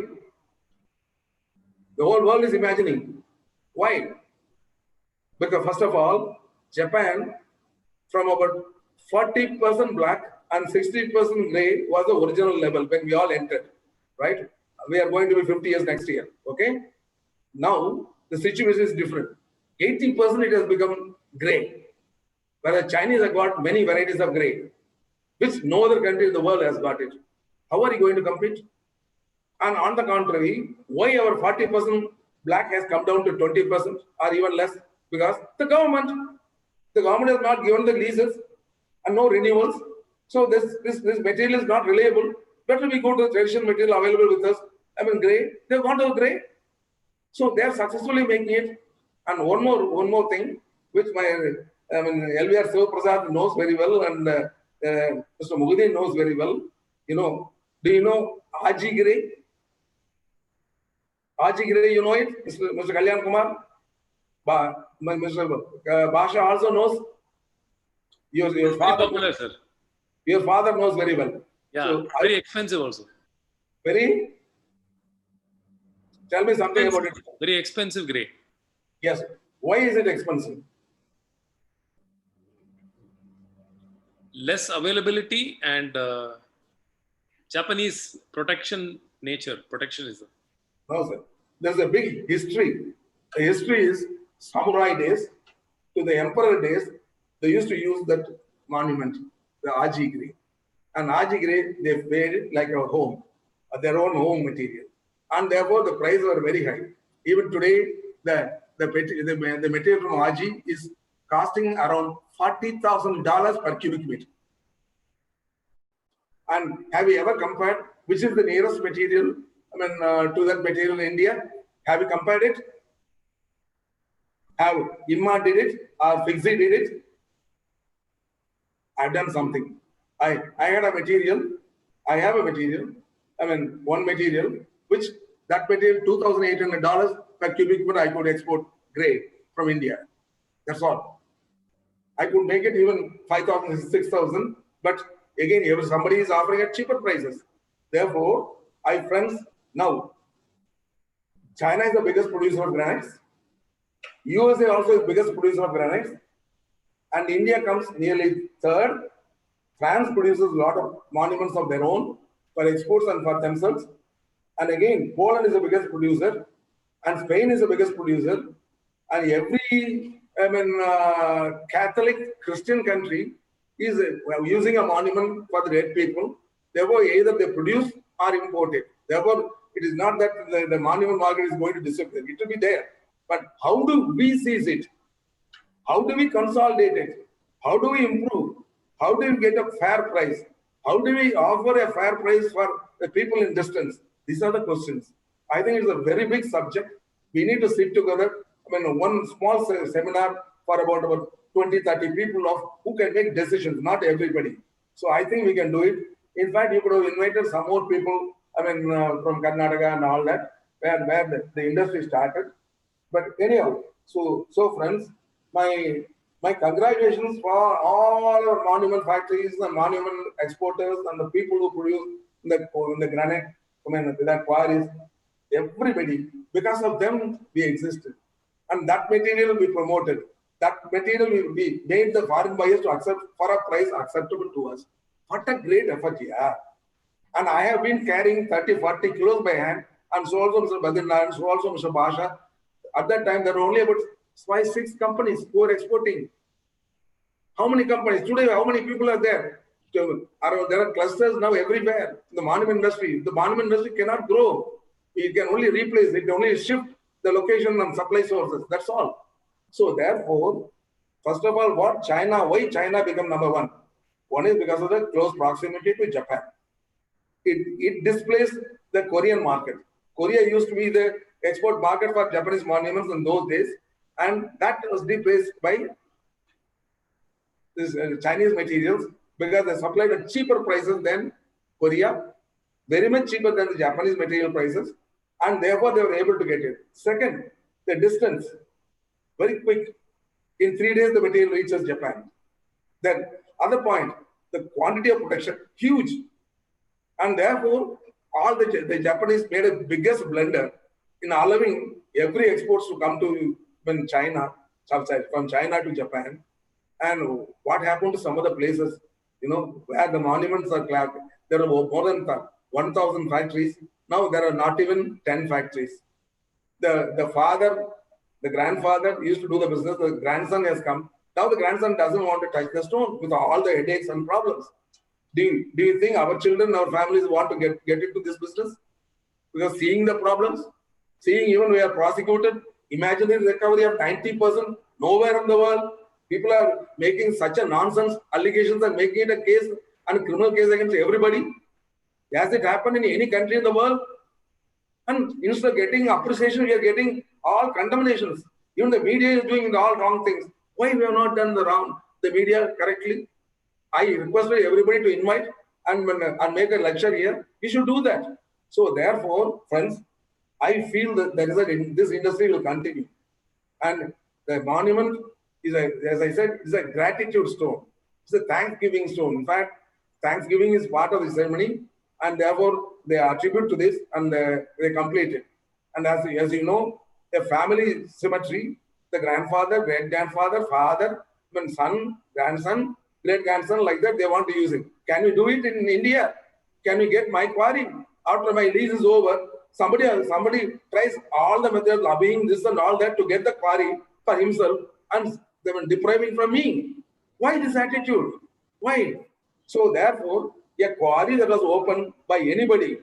The whole world is imagining. Why? Because first of all, Japan, from about 40% black and 60% gray was the original level when we all entered, right? We are going to be 50 years next year, okay? Now, the situation is different. 80% it has become gray, whereas Chinese have got many varieties of gray, which no other country in the world has got it. How are you going to compete? And on the contrary, why our 40% black has come down to 20% or even less? Because the government has not given the leases and no renewals. So this material is not reliable. Better we go to the traditional material available with us. I mean, gray. They've gone to gray. So they are successfully making it. And one more thing, which LVR Siva Prasad knows very well, and Mr. Muguddin knows very well. Do you know Aji Gray? Aji Gray, you know it, Mr. Kalyan Kumar? Mr. Basha also knows. Your father knows very well. Yeah, so very expensive also. Very? Tell me something about it. Very expensive gray. Yes. Why is it expensive? Less availability and Japanese protectionism. No, sir. There's a big history. The history is samurai days to the emperor days. They used to use that monument, the Aji Gray. And Aji Gray, they made it like a home, their own home material. And therefore, the prices are very high. Even today, the material from Aji is costing around $40,000 per cubic meter. And have you ever compared which is the nearest material, to that material in India? Have you compared it? Have IMMA did it or FIXI did it? I've done something. I have a material, one material, which that material, $2,800 per cubic meter, I could export grade from India. That's all. I could make it even 5,000, 6,000, but again, somebody is offering at cheaper prices. Therefore, friends, now, China is the biggest producer of granites. USA also is the biggest producer of granites. And India comes nearly third. France produces a lot of monuments of their own for exports and for themselves. And again, Poland is the biggest producer, and Spain is the biggest producer. And every, Catholic Christian country is using a monument for the dead people. Therefore, either they produce or import it. Therefore, it is not that the monument market is going to disappear. It will be there. But how do we seize it? How do we consolidate it? How do we improve? How do we get a fair price? How do we offer a fair price for the people in distance? These are the questions. I think it's a very big subject. We need to sit together. I mean, one small seminar for about 20, 30 people of who can make decisions, not everybody. So I think we can do it. In fact, you could have invited some more people, I mean, from Karnataka and all that, where the industry started. But anyhow, so friends, my congratulations for all our monument factories and monument exporters and the people who produce the granite, I mean, that quarries, everybody, because of them, we existed. And that material will be promoted. That material will be made the foreign buyers to accept for a price acceptable to us. What a great effort, yeah. And I have been carrying 30, 40 kilos by hand, and so also Mr. Badrinath, so also Mr. Basha. At that time, there were only about 5, 6 companies who were exporting. How many companies? Today, how many people are there? There are clusters now everywhere in the monument industry. The monument industry cannot grow. It can only replace, it can only shift the location and supply sources. That's all. So therefore, first of all, why China become number one? One is because of the close proximity to Japan. It displaced the Korean market. Korea used to be the export market for Japanese monuments in those days, and that was replaced by this Chinese materials because they supplied at cheaper prices than Korea, very much cheaper than the Japanese material prices, and therefore they were able to get it. Second, the distance, very quick. In 3 days, the material reaches Japan. Then, other point, the quantity of production, huge. And therefore, all the Japanese made a biggest blunder in allowing every exports to come to China, from China to Japan. And what happened to some of the places, where the monuments are clapped, there are more than 1,000 factories. Now there are not even 10 factories. The father, the grandfather used to do the business, the grandson has come. Now the grandson doesn't want to touch the stone with all the headaches and problems. Do you think our children, our families want to get into this business? Because seeing the problems, seeing even we are prosecuted, imagine the recovery of 90%, nowhere in the world. People are making such a nonsense allegations and making it a case and a criminal case against everybody. Has it happened in any country in the world? And instead of getting appreciation, we are getting all condemnations. Even the media is doing all wrong things. Why we have not done the media correctly? I requested everybody to invite and make a lecture here. We should do that. So therefore, friends, I feel that this industry will continue. And the monument is, as I said, is a gratitude stone. It's a thanksgiving stone. In fact, Thanksgiving is part of the ceremony, and therefore they attribute to this and they complete it. And as you know, a family symmetry, the grandfather, great-grandfather, father, son, grandson, great-grandson, like that, they want to use it. Can we do it in India? Can we get my quarry? After my lease is over, somebody tries all the methods, lobbying this and all that to get the quarry for himself, and they were depriving from me. Why this attitude? Why? So therefore, a quarry that was opened by anybody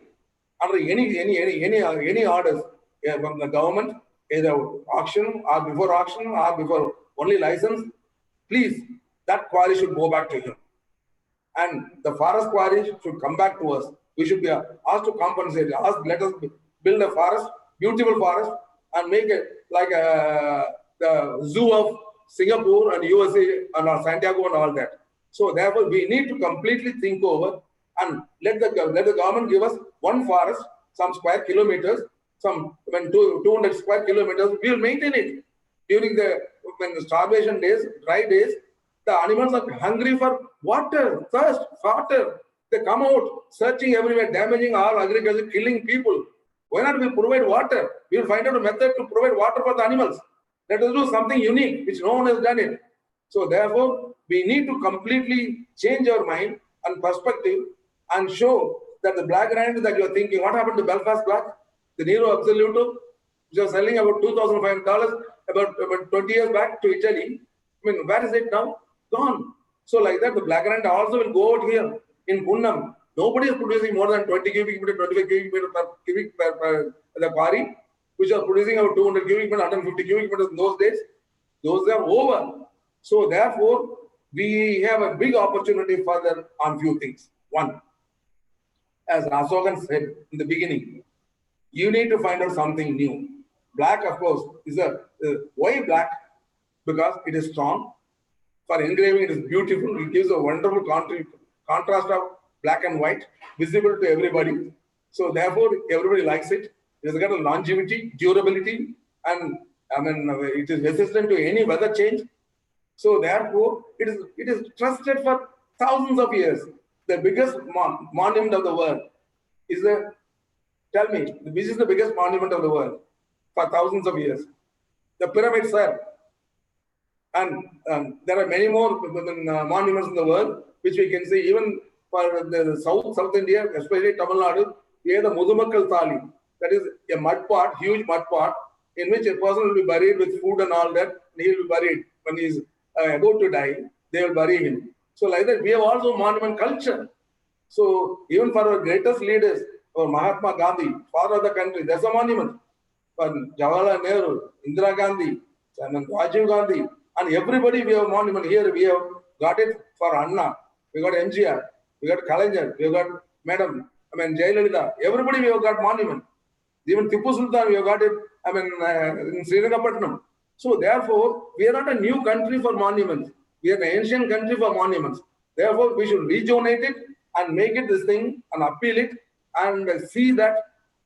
under any orders from the government, either auction or before only license, please, that quarry should go back to him. And the forest quarry should come back to us. We should be asked to compensate. Let us build a forest, beautiful forest, and make it like the zoo of Singapore and USA and Santiago and all that. So therefore, we need to completely think over and let the government give us one forest, some square kilometers, 200 square kilometers. We will maintain it. During the starvation days, dry days, the animals are hungry for water, thirst, water. They come out searching everywhere, damaging all agriculture, killing people. Why not we provide water? We will find out a method to provide water for the animals. Let us do something unique, which no one has done it. So therefore, we need to completely change our mind and perspective and show that the black granite that you are thinking, what happened to Belfast black? The Nero Absoluto, which was selling about $2,500 about 20 years back to Italy. Where is it now? Gone. So like that, the black granite also will go out here in Punnam. Nobody is producing more than 20 cubic meter, 25 cubic meter per the quarry, which are producing about 200 cubic meter, 150 cubic meters in those days. Those are over. So therefore, we have a big opportunity further on few things. One, as Asokan said in the beginning, you need to find out something new. Black, of course, is why black? Because it is strong. For engraving, it is beautiful. It gives a wonderful contrast of black and white, visible to everybody. So therefore, everybody likes it. It has got a longevity, durability, and it is resistant to any weather change. So therefore, it is trusted for thousands of years. The biggest monument of the world is the, tell me, which is the biggest monument of the world for thousands of years? The pyramids, sir. And there are many more monuments in the world, which we can see even for the South India, especially Tamil Nadu, we have the Mudumakkal Thali. That is a mud pot, huge mud pot, in which a person will be buried with food and all that, and he will be buried. When he is about to die, they will bury him. So like that, we have also monument culture. So even for our greatest leaders, for Mahatma Gandhi, father of the country, there's a monument. For Jawaharlal Nehru, Indira Gandhi, and Rajiv Gandhi, and everybody we have a monument. Here we have got it for Anna, we got MGR, we got Kalaignar, we got Madam, Jayalalitha, everybody we have got monument. Even Tipu Sultan, we have got it, in Srirangapatnam. So therefore, we are not a new country for monuments. We are an ancient country for monuments. Therefore, we should rejuvenate it and make it this thing and appeal it and see that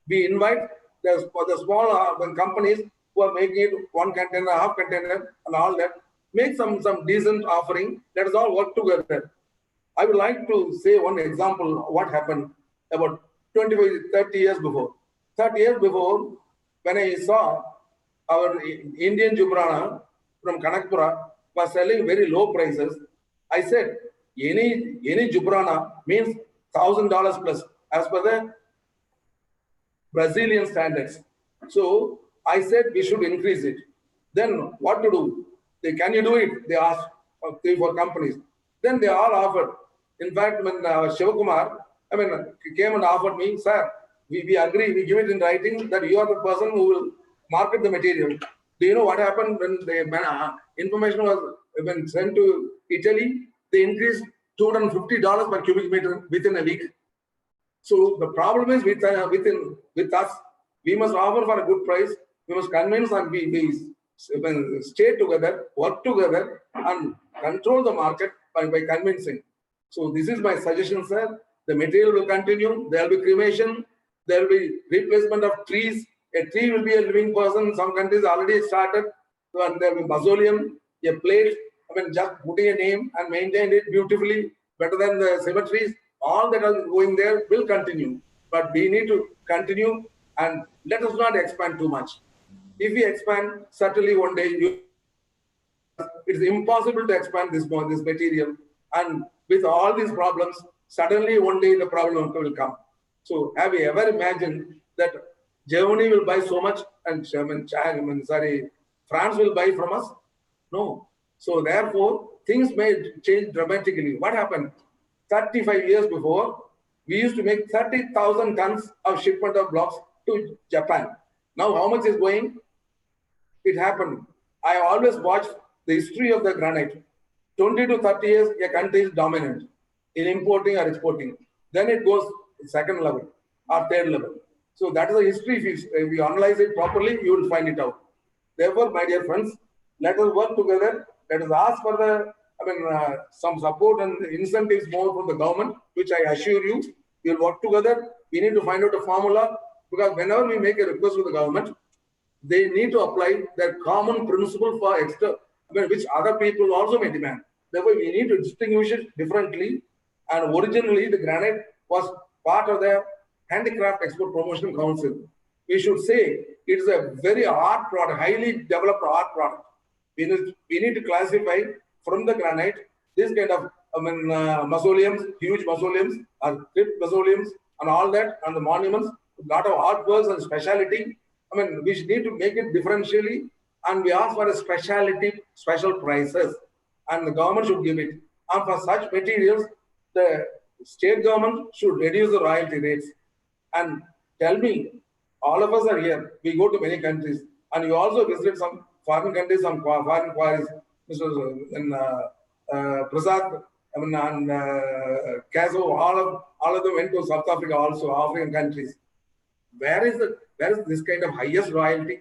we invite the small companies who are making it one container, half container, and all that. Make some decent offering. Let us all work together. I would like to say one example of what happened about 25, 30 years before. 30 years before, when I saw our Indian Jubrana from Kanakpura was selling very low prices, I said, any Jubrana means $1,000 plus as per the Brazilian standards. So I said we should increase it. Then what to do? Can you do it? They asked 3-4 companies. Then they all offered. In fact, when Shivakumar, came and offered me, sir, we agree, we give it in writing that you are the person who will market the material. Do you know what happened when the information was sent to Italy? They increased $250 per cubic meter within a week. So the problem is with us, we must offer for a good price. We must convince and we stay together, work together, and control the market by convincing. So this is my suggestion, sir. The material will continue. There will be cremation. There will be replacement of trees. A tree will be a living person. Some countries already started. So, and there will be mausoleum, a plate. Just putting a name and maintain it beautifully, better than the cemeteries. All that are going there will continue. But we need to continue and let us not expand too much. If we expand, certainly one day it is impossible to expand this material. And with all these problems, suddenly one day the problem will come. So have you ever imagined that Germany will buy so much and France will buy from us? No. So therefore, things may change dramatically. What happened? 35 years before, we used to make 30,000 tons of shipment of blocks to Japan. Now how much is going? It happened. I always watched the history of the granite. 20 to 30 years, a country is dominant in importing or exporting. Then it goes second level or third level. So that is the history. If you analyze it properly, you will find it out. Therefore, my dear friends, let us work together. Let us ask for the, some support and incentives more from the government, which I assure you, we will work together. We need to find out a formula, because whenever we make a request to the government, they need to apply their common principle for extra, which other people also may demand. Therefore, we need to distinguish it differently. And originally, the granite was part of the Handicraft Export Promotion Council. We should say it is a very art product, highly developed art product. We need to classify from the granite this kind of mausoleums, huge mausoleums, or crypt mausoleums, and all that, and the monuments, a lot of artworks and speciality. We need to make it differentially, and we ask for a special prices, and the government should give it. And for such materials, the state government should reduce the royalty rates. And tell me, all of us are here. We go to many countries, and you also visit some foreign countries, some foreign quarries. Mr. Prasad, I mean, and Kazo, all of them went to South Africa also, African countries. Where is this kind of highest royalty?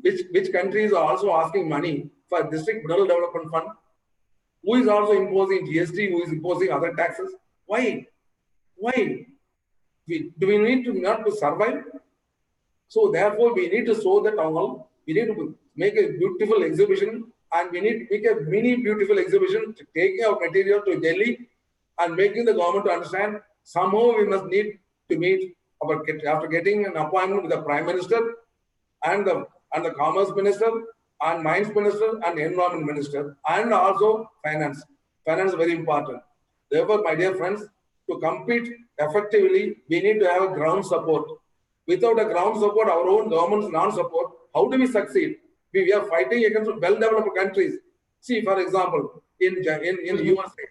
Which countries are also asking money for district rural development fund? Who is also imposing GST? Who is imposing other taxes? Why? Why? Do we need to not to survive? So therefore, we need to show that all. We need to make a beautiful exhibition, and we need to make a mini beautiful exhibition, taking our material to Delhi and making the government to understand somehow we must need to meet after getting an appointment with the Prime Minister and the Commerce Minister and Mines Minister and Environment Minister and also Finance. Finance is very important. Therefore, my dear friends, to compete effectively, we need to have a ground support. Without a ground support, our own government's non-support, how do we succeed? We are fighting against well-developed countries. See, for example, in USA,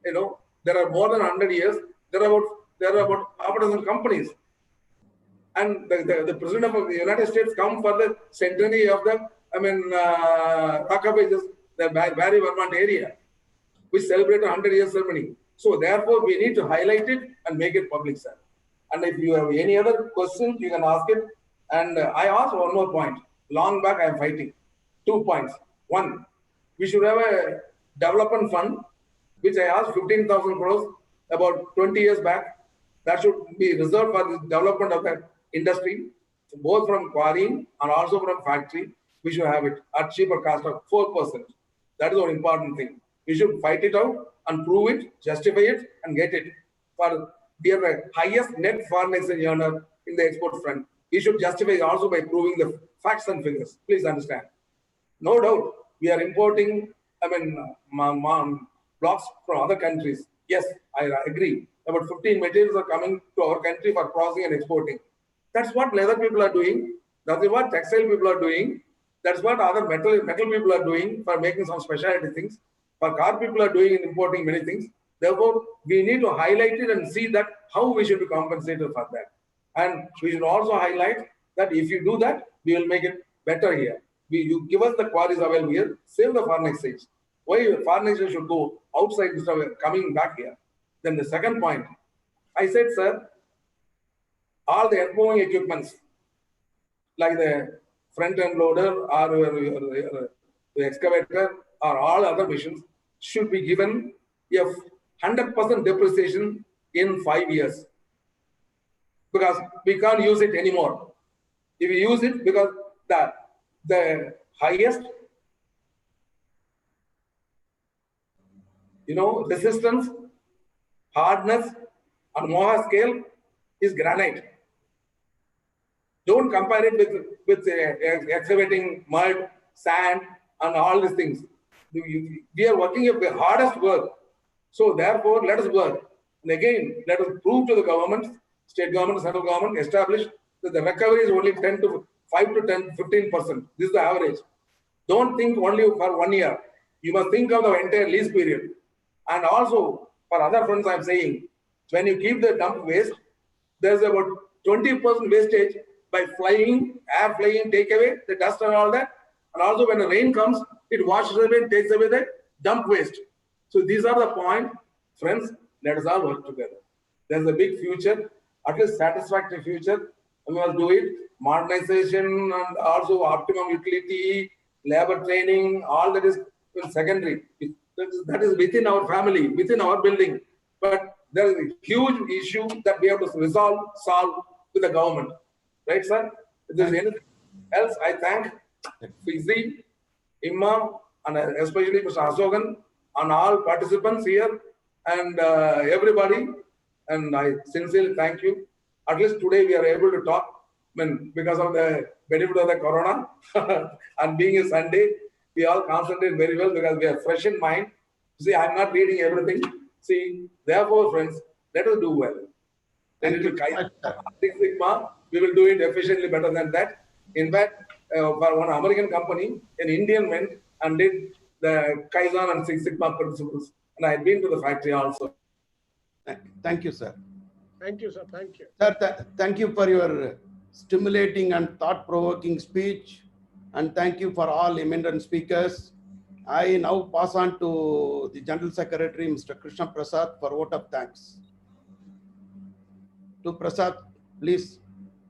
you know, there are more than 100 years. There are about half a dozen companies, and the president of the United States come for the centenary of the Rockefeller, the Barry Vermont area, which celebrate 100-year ceremony. So therefore, we need to highlight it and make it public, sir. And if you have any other questions, you can ask it. And I asked one more point. Long back, I am fighting. 2 points. One, we should have a development fund, which I asked 15,000 crores about 20 years back. That should be reserved for the development of the industry, both from quarrying and also from factory. We should have it at cheaper cost of 4%. That is an important thing. We should fight it out and prove it, justify it, and get it. We are the highest net foreign exchange earner in the export front. We should justify it also by proving the facts and figures. Please understand. No doubt, we are importing, blocks from other countries. Yes, I agree. About 15 materials are coming to our country for processing and exporting. That's what leather people are doing. That's what textile people are doing. That's what other metal people are doing for making some specialty things. For car people are doing and importing many things. Therefore, we need to highlight it and see that how we should be compensated for that. And we should also highlight that if you do that, we will make it better here. You give us the quarries available here, save the foreign exchange. Why foreign exchange should go outside instead of coming back here? Then the second point, I said, sir, all the earth-moving equipments, like the front-end loader or the excavator or all other machines, should be given a 100% depreciation in 5 years, because we can't use it anymore. If we use it, because the highest, resistance, hardness, and Mohs scale is granite. Don't compare it with excavating mud, sand, and all these things. We are working at the hardest work. So therefore, let us work. And again, let us prove to the government, state government, central government, establish that the recovery is only 5 to 15%. This is the average. Don't think only for 1 year. You must think of the entire lease period. And also, for other fronts, I'm saying, when you keep the dump waste, there's about 20% wastage by flying, air flying, take away the dust and all that. And also when the rain comes, it washes away and takes away the dump waste. So these are the points. Friends, let us all work together. There's a big future, at least satisfactory future. We must do it. Modernization and also optimum utility, labor training, all that is secondary. That is within our family, within our building. But there is a huge issue that we have to solve with the government. Right, sir? If there's anything else, I thank Fizi, Imma, and especially Mr. Ashokan, and all participants here, and everybody. And I sincerely thank you. At least today we are able to talk, because of the benefit of the corona and being a Sunday, we all concentrate very well because we are fresh in mind. See, I'm not reading everything. See, therefore, friends, let us do well. Then it will Six Sigma, we will do it efficiently better than that. In fact, for one American company, an Indian went and did the Kaizen and Six Sigma principles. And I had been to the factory also. Thank you, sir. Thank you, sir. Thank you. Sir, thank you for your stimulating and thought-provoking speech. And thank you for all eminent speakers. I now pass on to the General Secretary, Mr. Krishna Prasad, for vote of thanks. To Prasad, please.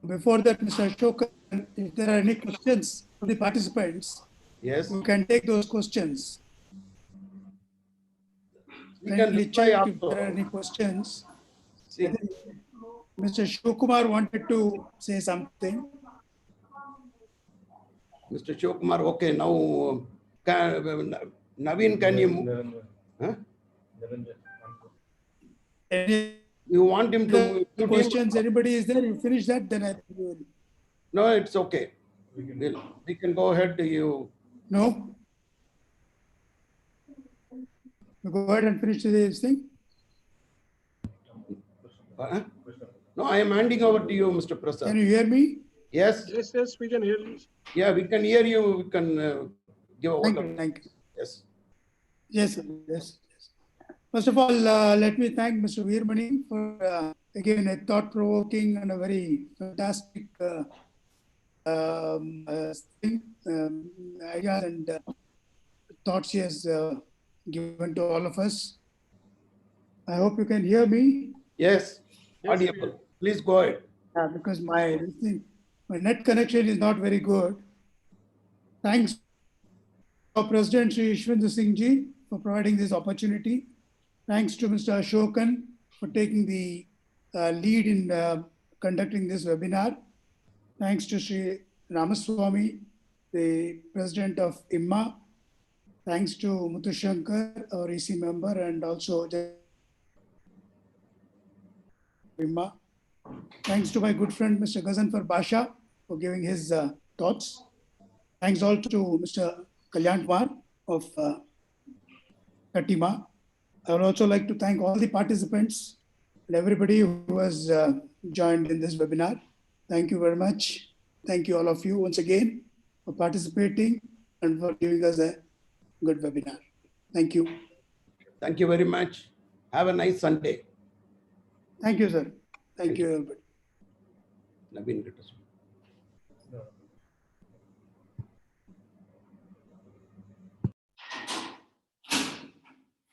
Before that, Mr. Ashokan, if there are any questions from the participants, Yes, we can take those questions. we can Kindly reply check if there are also. any questions. See, Mr. Shivkumar wanted to say something. Mr. Shivkumar, okay, now, Naveen, can you, Niranjan. huh? Niranjan. Any You want him to other mute him? questions? Anybody is there? You finish that, then I will. No, it's okay. We can- We can go ahead. You, No? You go ahead and finish this thing. huh? No, I am handing over to you, Mr. Can Prasad. you hear me? Yes, Yes, yes, we can hear you. yeah, we can hear you. We can give a Thank vote you. of, Thank you. yes. Yes, sir. Yes. Yes. First of all, let me thank Mr. Veermani for again a thought-provoking and a very fantastic thing, ideas and thoughts he has given to all of us. I hope you can hear me Yes, Yes, audible. Please go ahead. because my net connection is not very good. Thanks to President Sri Ishwendra Singh Ji for providing this opportunity. Thanks to Mr. Ashokan for taking the lead in conducting this webinar. Thanks to Sri Ramaswamy, the President of IMMA. Thanks to Muthu Shankar, our EC member, and also IMMA. Thanks to my good friend, Mr. Ghazanfar Basha, for giving his thoughts. Thanks also to Mr. Kalyan Kumar of Katima. I would also like to thank all the participants and everybody who has joined in this webinar. Thank you very much. Thank you all of you once again for participating and for giving us a good webinar. Thank you. Thank you very much. Have a nice Sunday. Thank you, sir. Thank you, everybody. Naveen, let us-